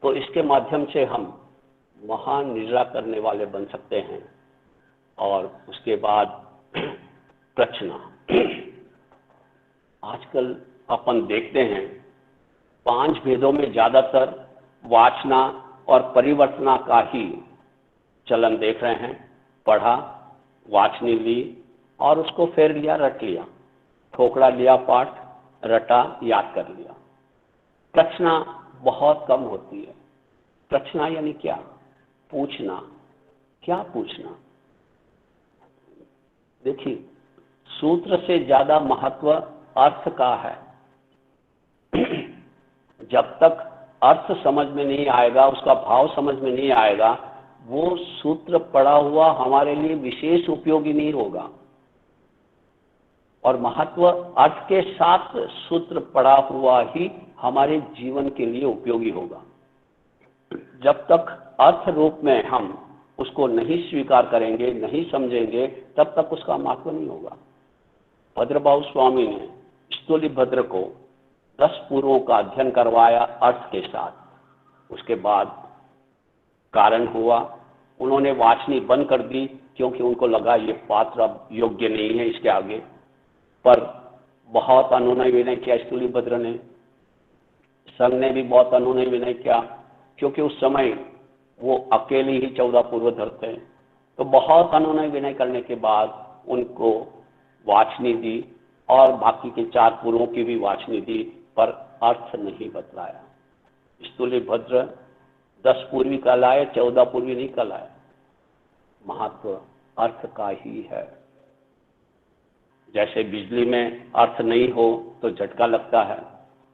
तो इसके माध्यम से हम महान निजरा करने वाले बन सकते हैं। और उसके बाद प्रश्न, आजकल अपन देखते हैं 5 भेदों में ज्यादातर वाचना और परिवर्तना का ही चलन देख रहे हैं। पढ़ा, वाचनी ली और उसको फेर लिया, रट लिया, ठोकरा लिया पाठ, रटा, याद कर लिया। प्रश्ना बहुत कम होती है। प्रश्ना यानी क्या? पूछना। क्या पूछना? देखिए, सूत्र से ज्यादा महत्व अर्थ का है। जब तक अर्थ समझ में नहीं आएगा, उसका भाव समझ में नहीं आएगा, वो सूत्र पढ़ा हुआ हमारे लिए विशेष उपयोगी नहीं होगा। और महत्व अर्थ के साथ सूत्र पढ़ा हुआ ही हमारे जीवन के लिए उपयोगी होगा। जब तक अर्थ रूप में हम उसको नहीं स्वीकार करेंगे, नहीं समझेंगे, तब तक उसका महत्व नहीं होगा। भद्रबाहु स्वामी ने स्थूली भद्र को 10 पूर्वों का अध्ययन करवाया अर्थ के साथ। उसके बाद कारण हुआ, उन्होंने वाचनी बंद कर दी क्योंकि उनको लगा ये पात्र अब योग्य नहीं है इसके आगे। पर बहुत अनुनय विनय किया स्थूली भद्र ने, संघ ने भी बहुत अनुनय विनय किया, क्योंकि उस समय वो अकेले ही 14 पूर्व धरते हैं। तो बहुत अनुनय विनय करने के बाद उनको वाचनी दी और बाकी के 4 पूर्वों की भी वाचनी दी, पर अर्थ नहीं बतलाया। स्थूली भद्र 10 पूर्वी कहलाए, 14 पूर्वी नहीं कहलाए। महत्व अर्थ का ही है। जैसे बिजली में अर्थ नहीं हो तो झटका लगता है,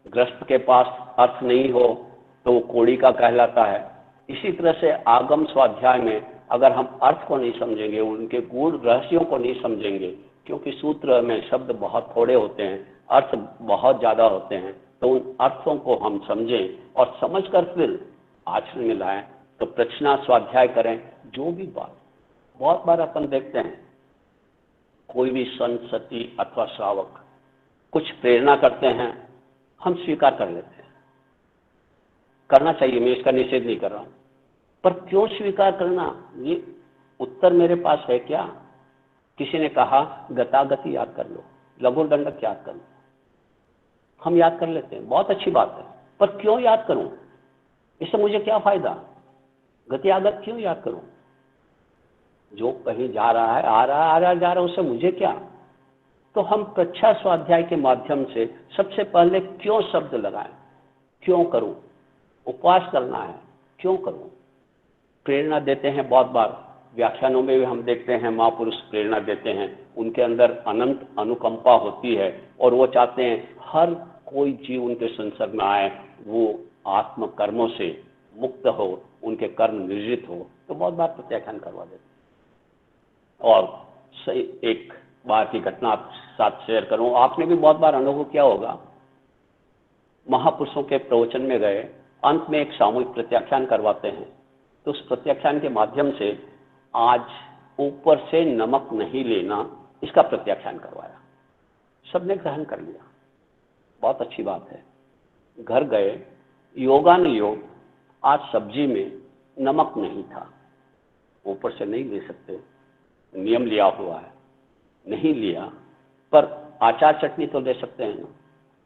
गृहस्थ के पास अर्थ नहीं हो तो वो कोड़ी का कहलाता है। इसी तरह से आगम स्वाध्याय में अगर हम अर्थ को नहीं समझेंगे, उनके गूढ़ रहस्यों को नहीं समझेंगे, क्योंकि सूत्र में शब्द बहुत थोड़े होते हैं, अर्थ बहुत ज्यादा होते हैं, तो उन अर्थों को हम समझें और समझकर फिर आचरण में लाएं। तो प्रश्ना स्वाध्याय करें। जो भी बात, बहुत बार अपन देखते हैं कोई भी संत, सती अथवा श्रावक कुछ प्रेरणा करते हैं, हम स्वीकार कर लेते हैं। करना चाहिए, मैं इसका निषेध नहीं कर रहा हूं, पर क्यों स्वीकार करना, ये उत्तर मेरे पास है क्या? किसी ने कहा गतागति याद कर लो, लघु दंडक याद कर लो, हम याद कर लेते हैं, बहुत अच्छी बात है, पर क्यों याद करूं? इससे मुझे क्या फायदा? गति आगत क्यों याद करूं? जो कहीं जा रहा है, आ रहा है, आ रहा जा रहा है, उससे मुझे क्या? तो हम प्रच्छा स्वाध्याय के माध्यम से सबसे पहले क्यों शब्द लगाएं, क्यों करूं? उपवास करना है, क्यों करूं? प्रेरणा देते हैं बहुत बार, व्याख्यानों में भी हम देखते हैं महापुरुष प्रेरणा देते हैं, उनके अंदर अनंत अनुकंपा होती है और वो चाहते हैं हर कोई जीव उनके संसर्ग में आए, वो आत्म कर्मों से मुक्त हो, उनके कर्म निर्जित हो। तो बहुत बार प्रत्याख्यान करवा देते हैं। और सही एक बार की घटना आप साथ शेयर करूं, आपने भी बहुत बार अनुभव किया होगा, महापुरुषों के प्रवचन में गए, अंत में एक सामूहिक प्रत्याख्यान करवाते हैं, तो उस प्रत्याख्यान के माध्यम से आज ऊपर से नमक नहीं लेना, इसका प्रत्याख्यान करवाया। सबने ग्रहण कर लिया, बहुत अच्छी बात है। घर गए, योगानुयोग आज सब्जी में नमक नहीं था, ऊपर से नहीं ले सकते, नियम लिया हुआ है, नहीं लिया, पर अचार चटनी तो ले सकते हैं ना,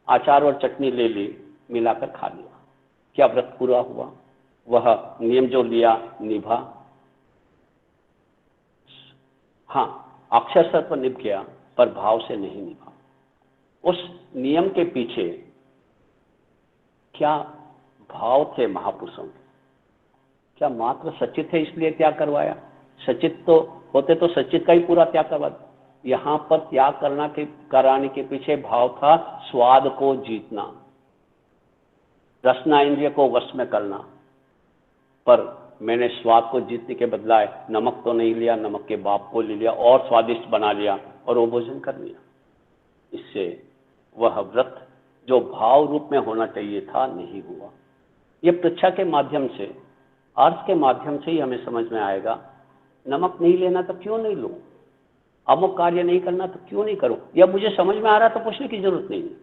अचार और चटनी ले ली, मिलाकर खा लिया, क्या व्रत पूरा हुआ? वह नियम जो लिया निभा? हाँ, अक्षर स्तर पर निभ गया, पर भाव से नहीं निभा। उस नियम के पीछे क्या भाव थे महापुरुषों के? क्या मात्र सचित है इसलिए त्याग करवाया? सचित तो होते तो सचित का ही पूरा त्याग करवा। यहां पर त्याग कराने के पीछे भाव था स्वाद को जीतना, रसना इंद्रिय को वश में करना। पर मैंने स्वाद को जीतने के बदलाए नमक तो नहीं लिया, नमक के बाप को ले लिया और स्वादिष्ट बना लिया और वो भोजन कर लिया। इससे वह व्रत जो भाव रूप में होना चाहिए था नहीं हुआ। ये परीक्षा के माध्यम से, अर्थ के माध्यम से ही हमें समझ में आएगा, नमक नहीं लेना तो क्यों नहीं लो, अमुक कार्य नहीं करना तो क्यों नहीं करो, या मुझे समझ में आ रहा तो पूछने की जरूरत नहीं है।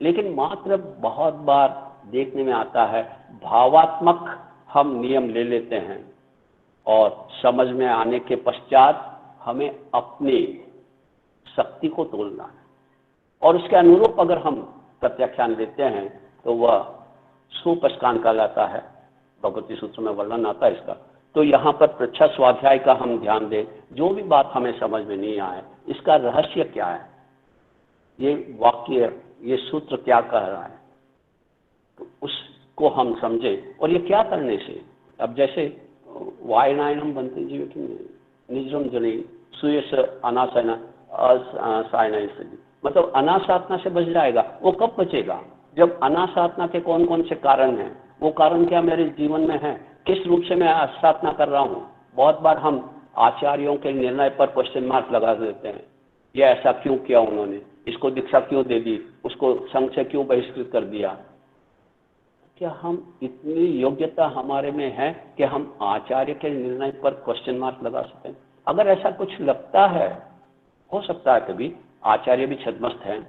लेकिन मात्र बहुत बार देखने में आता है भावात्मक हम नियम ले लेते हैं और समझ में आने के पश्चात हमें अपनी शक्ति को तोड़ना है और उसके अनुरूप अगर हम प्रत्याख्यान लेते हैं तो वह सुपस्कान कहलाता है। भगवती सूत्र में वर्णन आता है इसका। तो यहाँ पर पृच्छा स्वाध्याय का हम ध्यान दें, जो भी बात हमें समझ में नहीं आए इसका रहस्य क्या है, ये वाक्य, ये सूत्र क्या कह रहा है, तो उसको हम समझे। और ये क्या करने से, अब जैसे वायनायनम बनते जीव की निजम जनी सुयस अनाशयना असायना, मतलब अनासाधना से बच जाएगा। वो कब बचेगा? जब अनासाधना के कौन कौन से कारण हैं, वो कारण क्या मेरे जीवन में है, किस रूप से मैं आसाधना कर रहा हूँ। बहुत बार हम आचार्यों के निर्णय पर क्वेश्चन मार्क लगा देते हैं, ये ऐसा क्यों किया उन्होंने, इसको दीक्षा क्यों दे दी, उसको संघ से क्यों बहिष्कृत कर दिया। क्या हम इतनी योग्यता हमारे में है कि हम आचार्य के निर्णय पर क्वेश्चन मार्क लगा सकें? अगर ऐसा कुछ लगता है, हो सकता है कभी आचार्य भी छद्मस्त हैं,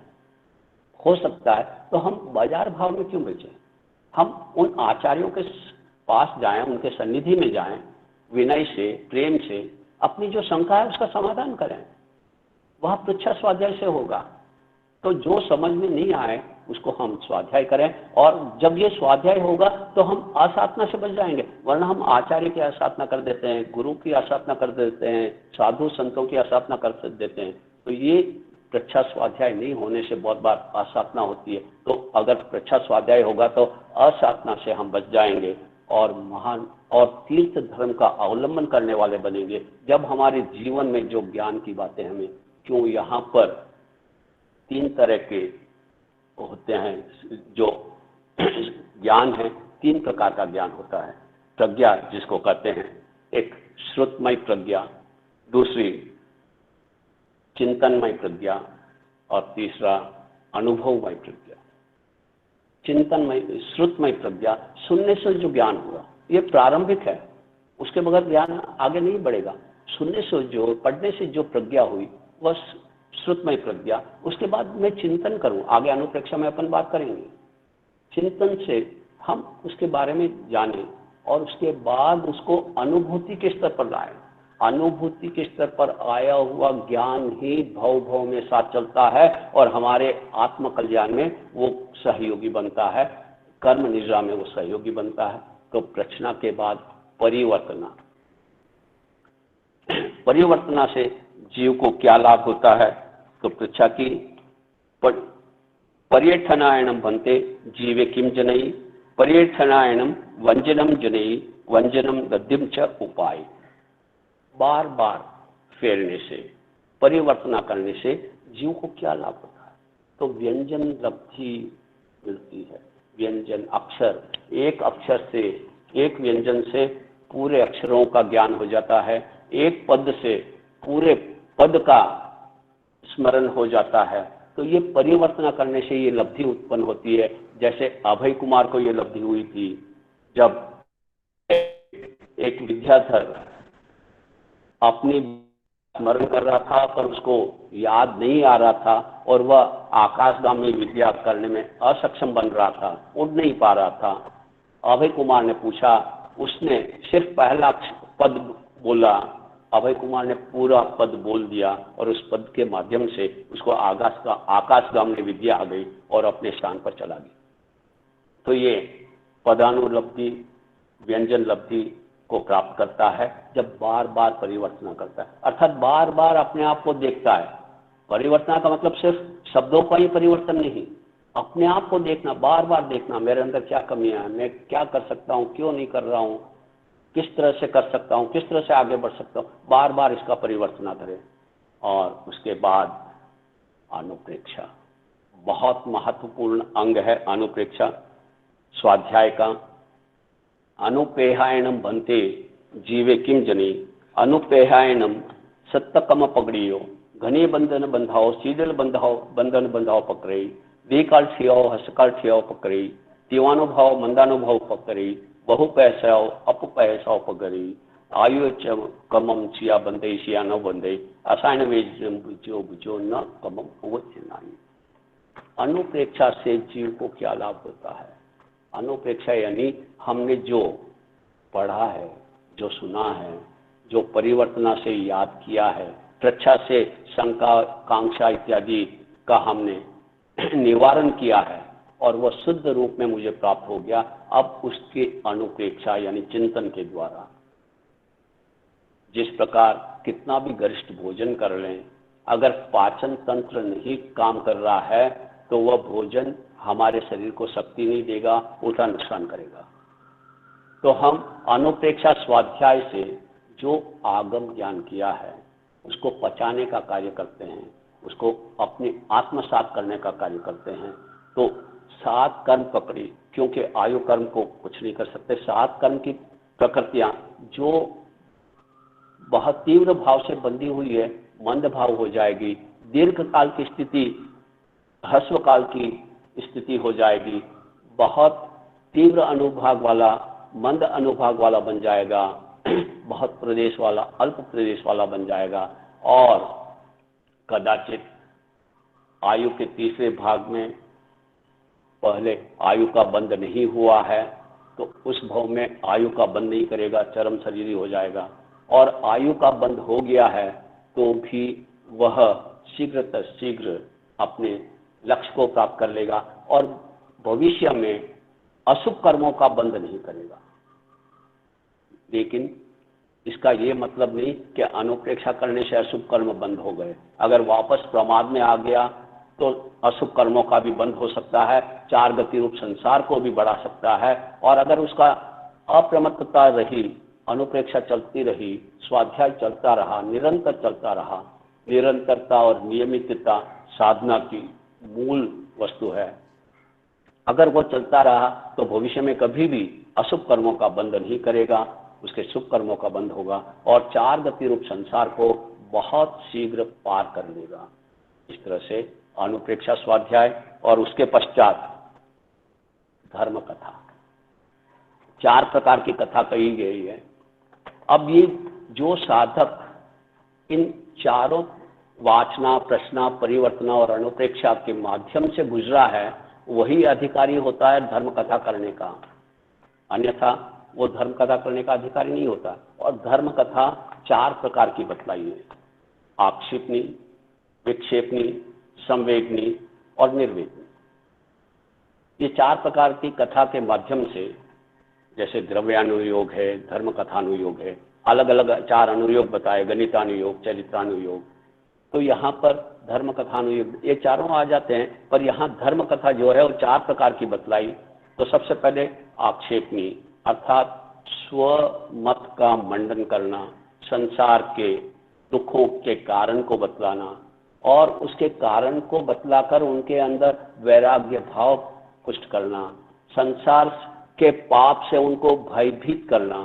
हो सकता है, तो हम बाजार भाव में क्यों बेचें? हम उन आचार्यों के पास जाएं, उनके सन्निधि में जाएं, विनय से, प्रेम से अपनी जो शंका है उसका समाधान करें। वह पृच्छा स्वाध्याय से होगा। तो जो समझ में नहीं आए उसको हम स्वाध्याय करें, और जब ये स्वाध्याय होगा तो हम आसाधना से बच जाएंगे। वरना हम आचार्य की आसाधना कर देते हैं, गुरु की आसाधना कर देते हैं, साधु संतों की आसाधना कर देते हैं। तो ये पृच्छा स्वाध्याय नहीं होने से बहुत बार आसाधना होती है। तो अगर पृच्छा स्वाध्याय होगा तो असाधना से हम बच जाएंगे और महान और तीर्थ धर्म का अवलंबन करने वाले बनेंगे। जब हमारे जीवन में जो ज्ञान की बातें हमें, क्यों यहाँ पर 3 तरह के होते हैं जो ज्ञान है, 3 प्रकार का ज्ञान होता है। प्रज्ञा जिसको कहते हैं, एक श्रुतमय प्रज्ञा, दूसरी चिंतनमय प्रज्ञा और तीसरा अनुभवमय प्रज्ञा। चिंतनमय, श्रुतमय प्रज्ञा, सुनने से जो ज्ञान हुआ ये प्रारंभिक है, उसके बगैर ज्ञान आगे नहीं बढ़ेगा। सुनने से जो, पढ़ने से जो प्रज्ञा हुई वह श्रुतमय प्रज्ञा। उसके बाद मैं चिंतन करूं, आगे अनुप्रेक्षा में अपन बात करेंगे। चिंतन से हम उसके बारे में जानें और उसके बाद उसको अनुभूति के स्तर पर लाएं। अनुभूति के स्तर पर आया हुआ ज्ञान ही भव भव में साथ चलता है और हमारे आत्म कल्याण में वो सहयोगी बनता है, कर्म निद्रा में वो सहयोगी बनता है। तो प्रश्ना के बाद परिवर्तना, परिवर्तना से जीव को क्या लाभ होता है? तो पृच्छा की पर्यठनायनम बनते जीवे किम जनई, पर्यठनायनम वंजनम जनई, वंजनम गद्यम च उपाय। बार बार फेरने से, परिवर्तना करने से जीव को क्या लाभ होता है? तो व्यंजन लब्धि मिलती है। व्यंजन अक्षर, एक अक्षर से, एक व्यंजन से पूरे अक्षरों का ज्ञान हो जाता है, एक पद से पूरे पद का स्मरण हो जाता है। तो ये परिवर्तन करने से ये लब्धि उत्पन्न होती है। जैसे अभय कुमार को ये लब्धि हुई थी जब एक विद्याधर अपनी स्मरण कर रहा था पर उसको याद नहीं आ रहा था और वह आकाशगामी विद्या करने में असक्षम बन रहा था, उड़ नहीं पा रहा था। अभय कुमार ने पूछा उसने सिर्फ पहला पद बोला, अभय कुमार ने पूरा पद बोल दिया और उस पद के माध्यम से उसको आकाशगामी विद्या आ गई और अपने स्थान पर चला गया। तो ये पदानुलब्धि व्यंजन लब्धि को प्राप्त करता है जब बार बार परिवर्तन करता है, अर्थात बार बार अपने आप को देखता है। परिवर्तन का मतलब सिर्फ शब्दों का ही परिवर्तन नहीं, अपने आप को देखना, बार बार देखना, मेरे अंदर क्या कमियां हैं, मैं क्या कर सकता हूं, क्यों नहीं कर रहा हूं, किस तरह से कर सकता हूं, किस तरह से आगे बढ़ सकता हूं, बार बार इसका परिवर्तन करें। और उसके बाद अनुप्रेक्षा, बहुत महत्वपूर्ण अंग है अनुप्रेक्षा स्वाध्याय का। अनुपेहायणम बनते जीवे किम जनी, अनुपेहायणम सत्तकम पगड़ियो, घने बंधन बंधाओ, सीधल बंधाओ बंधन बंधाओ पकड़े, देकाल ठियाओ हसकाल ठियाओ पकड़े, तीवानुभाव मंदानुभाव पकड़े, बहु पैसाओ अप पैसाओ पकड़े, आयु कमम चिया बंदे सिया न बंदे, असायन वेजम बुझो बुझो न कमम अवश्य नाई। अनुप्रेक्षा से जीव को क्या लाभ होता है? अनुप्रेक्षा यानी हमने जो पढ़ा है, जो सुना है, जो परिवर्तना से याद किया है, प्रच्छा से शंका कांक्षा इत्यादि का हमने निवारण किया है और वह शुद्ध रूप में मुझे प्राप्त हो गया। अब उसकी अनुप्रेक्षा यानी चिंतन के द्वारा, जिस प्रकार कितना भी गरिष्ठ भोजन कर लें, अगर पाचन तंत्र नहीं काम कर रहा है तो वह भोजन हमारे शरीर को शक्ति नहीं देगा, उल्टा नुकसान करेगा। तो हम अनुप्रेक्षा स्वाध्याय से जो आगम ज्ञान किया है उसको पचाने का कार्य करते हैं, उसको अपने आत्मसात करने का कार्य करते हैं। तो 7 कर्म पकड़ी, क्योंकि आयु कर्म को कुछ नहीं कर सकते। 7 कर्म की प्रकृतियां जो बहुत तीव्र भाव से बंधी हुई है, मंद भाव हो जाएगी, दीर्घ काल की स्थिति ह्रस्व काल की स्थिति हो जाएगी, बहुत तीव्र अनुभाग वाला मंद अनुभाग वाला बन जाएगा, बहुत प्रदेश वाला अल्प प्रदेश वाला बन जाएगा। और कदाचित आयु के तीसरे भाग में पहले आयु का बंध नहीं हुआ है तो उस भाव में आयु का बंध नहीं करेगा, चरम शरीरी हो जाएगा। और आयु का बंध हो गया है तो भी वह शीघ्र अपने लक्ष्य को प्राप्त कर लेगा और भविष्य में अशुभ कर्मों का बंध नहीं करेगा। लेकिन इसका ये मतलब नहीं कि अनुप्रेक्षा करने से अशुभ कर्म बंद हो गए। अगर वापस प्रमाद में आ गया तो अशुभ कर्मों का भी बंद हो सकता है, 4 गति रूप संसार को भी बढ़ा सकता है। और अगर उसका अप्रमत्तता रही, अनुप्रेक्षा चलती रही, स्वाध्याय चलता रहा, निरंतर चलता रहा, निरंतरता और नियमितता साधना की मूल वस्तु है, अगर वो चलता रहा तो भविष्य में कभी भी अशुभ कर्मों का बंध नहीं करेगा, उसके शुभ कर्मों का बंध होगा और 4 गति रूप संसार को बहुत शीघ्र पार कर लेगा। इस तरह से अनुप्रेक्षा स्वाध्याय और उसके पश्चात धर्म कथा, 4 प्रकार की कथा कही गई है। अब ये जो साधक इन चारों वाचना, प्रश्ना, परिवर्तना और अनुप्रेक्षा के माध्यम से गुजरा है वही अधिकारी होता है धर्म कथा करने का, अन्यथा वो धर्म कथा करने का अधिकारी नहीं होता। और धर्म कथा 4 प्रकार की बतलाई है, आक्षेपनी, विक्षेपनी, संवेगनी और निर्वेदनी। ये 4 प्रकार की कथा के माध्यम से, जैसे द्रव्यानुयोग है, धर्म कथानुयोग है, अलग अलग 4 अनुयोग बताए, गणितानुयोग, चरित्रानुयोग। तो यहाँ पर धर्म कथानुयोग ये चारों आ जाते हैं, पर यहाँ धर्म कथा जो है वो 4 प्रकार की बतलाई। तो सबसे पहले आक्षेपनी, अर्थात स्व मत का मंडन करना, संसार के दुखों के कारण को बतलाना और उसके कारण को बतलाकर उनके अंदर वैराग्य भाव पुष्ट करना, संसार के पाप से उनको भयभीत करना,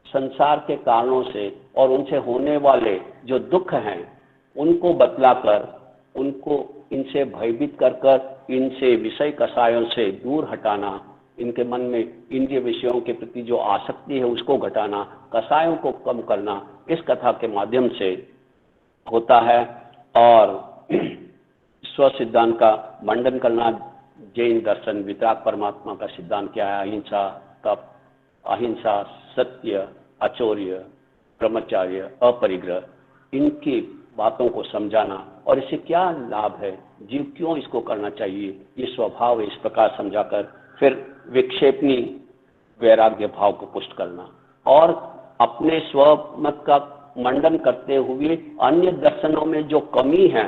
संसार के कारणों से और उनसे होने वाले जो दुख हैं उनको बतलाकर उनको इनसे भयभीत कर इनसे विषय कषायों से दूर हटाना, इनके मन में इंद्रिय विषयों के प्रति जो आसक्ति है उसको घटाना, कषायों को कम करना, इस कथा के माध्यम से होता है। और स्व सिद्धांत का मंडन करना, जैन दर्शन, वितराग परमात्मा का सिद्धांत क्या है, अहिंसा, तप, अहिंसा, सत्य, अचौर्य, ब्रह्मचर्य, अपरिग्रह, इनकी बातों को समझाना और इससे क्या लाभ है, जीव क्यों इसको करना चाहिए, ये स्वभाव है, इस प्रकार समझाकर फिर विक्षेपणी वैराग्य भाव को पुष्ट करना और अपने स्वमत का मंडन करते हुए अन्य दर्शनों में जो कमी है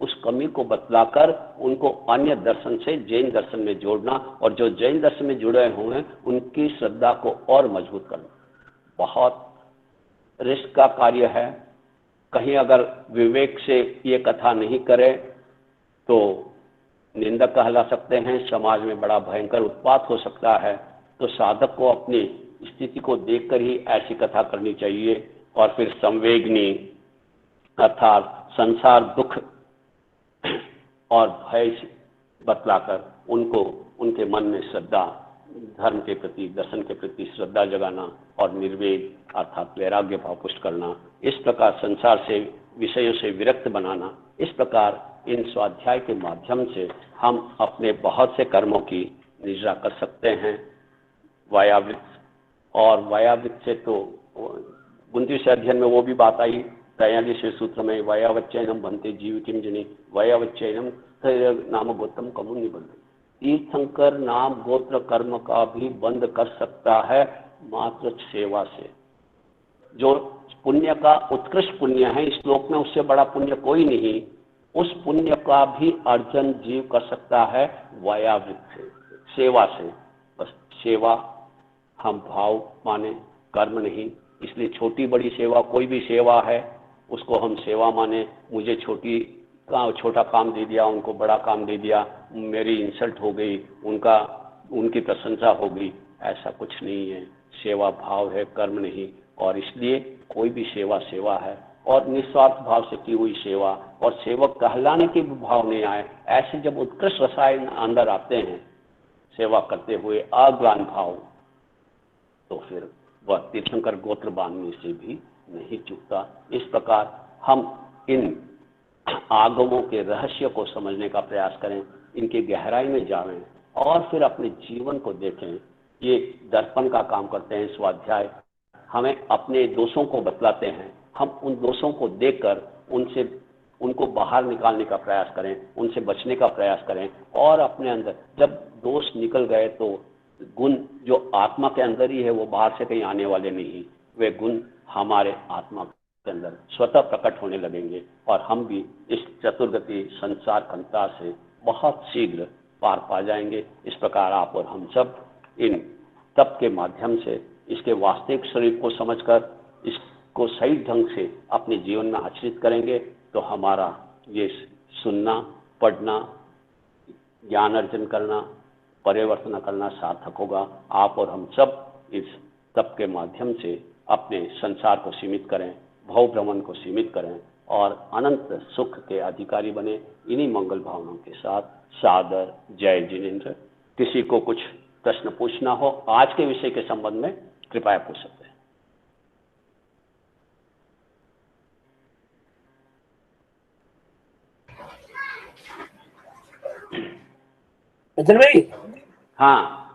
उस कमी को बतलाकर उनको अन्य दर्शन से जैन दर्शन में जोड़ना और जो जैन दर्शन में जुड़े हुए हैं उनकी श्रद्धा को और मजबूत करना बहुत रिस्क का कार्य है। कहीं अगर विवेक से ये कथा नहीं करे तो निंदक कहला सकते हैं, समाज में बड़ा भयंकर उत्पात हो सकता है। तो साधक को अपनी स्थिति को देखकर ही ऐसी कथा करनी चाहिए और फिर संवेगनी अर्थात संसार दुख और भय बतलाकर उनको उनके मन में श्रद्धा, धर्म के प्रति, दर्शन के प्रति श्रद्धा जगाना और निर्वेद अर्थात वैराग्य भाव पुष्ट करना, इस प्रकार संसार से विषयों से विरक्त बनाना, इस प्रकार इन स्वाध्याय के माध्यम से हम अपने बहुत से कर्मों की निजरा कर सकते हैं। वायावृत्त और वायावृत्त से तो 29वें अध्ययन में वो भी बात आई 43वें सूत्र में, वायावच्चैनम बनते जीव किम जने वायावच्चैनम नाम गोत्रम कमु निबंध। तीर्थंकर नाम गोत्र कर्म का भी बंद कर सकता है मात्र सेवा से। जो पुण्य का उत्कृष्ट पुण्य है, इस श्लोक में उससे बड़ा पुण्य कोई नहीं, उस पुण्य का भी अर्जन जीव कर सकता है वायावृत्त से, सेवा से। बस सेवा हम भाव माने, कर्म नहीं। इसलिए छोटी बड़ी सेवा, कोई भी सेवा है उसको हम सेवा माने। मुझे छोटा काम दे दिया, उनको बड़ा काम दे दिया, मेरी इंसल्ट हो गई, उनकी प्रशंसा हो गई, ऐसा कुछ नहीं है। सेवा भाव है, कर्म नहीं। और इसलिए कोई भी सेवा सेवा है और निस्वार्थ भाव से की हुई सेवा, और सेवक कहलाने की भी भाव नहीं आए, ऐसे जब उत्कृष्ट रसायन अंदर आते हैं सेवा करते हुए अज्ञान भाव, तो फिर वह तीर्थंकर गोत्र बांधने से भी नहीं चूकता। इस प्रकार हम इन आगमों के रहस्य को समझने का प्रयास करें, इनकी गहराई में जाएं और फिर अपने जीवन को देखें। ये दर्पण का काम करते हैं स्वाध्याय, हमें अपने दोषों को बतलाते हैं। हम उन दोषों को देखकर उनको बाहर निकालने का प्रयास करें, उनसे बचने का प्रयास करें और अपने अंदर जब दोष निकल गए तो गुण जो आत्मा के अंदर ही है वो बाहर से कहीं आने वाले नहीं, वे गुण हमारे आत्मा के अंदर स्वतः प्रकट होने लगेंगे और हम भी इस चतुर्गति संसार कंता से बहुत शीघ्र पार पा जाएंगे। इस प्रकार आप और हम सब इन तप के माध्यम से इसके वास्तविक स्वरूप को समझकर इसको सही ढंग से अपने जीवन में आचरित करेंगे तो हमारा ये सुनना, पढ़ना, ज्ञान अर्जन करना, परिवर्तन करना सार्थक होगा। आप और हम सब इस तप के माध्यम से अपने संसार को सीमित करें, भव भ्रमण को सीमित करें और अनंत सुख के अधिकारी बने। इन्हीं मंगल भावनाओं के साथ सादर जय जिनेन्द्र। किसी को कुछ प्रश्न पूछना हो आज के विषय के संबंध में कृपया पूछ सकते हैं। भाई हाँ।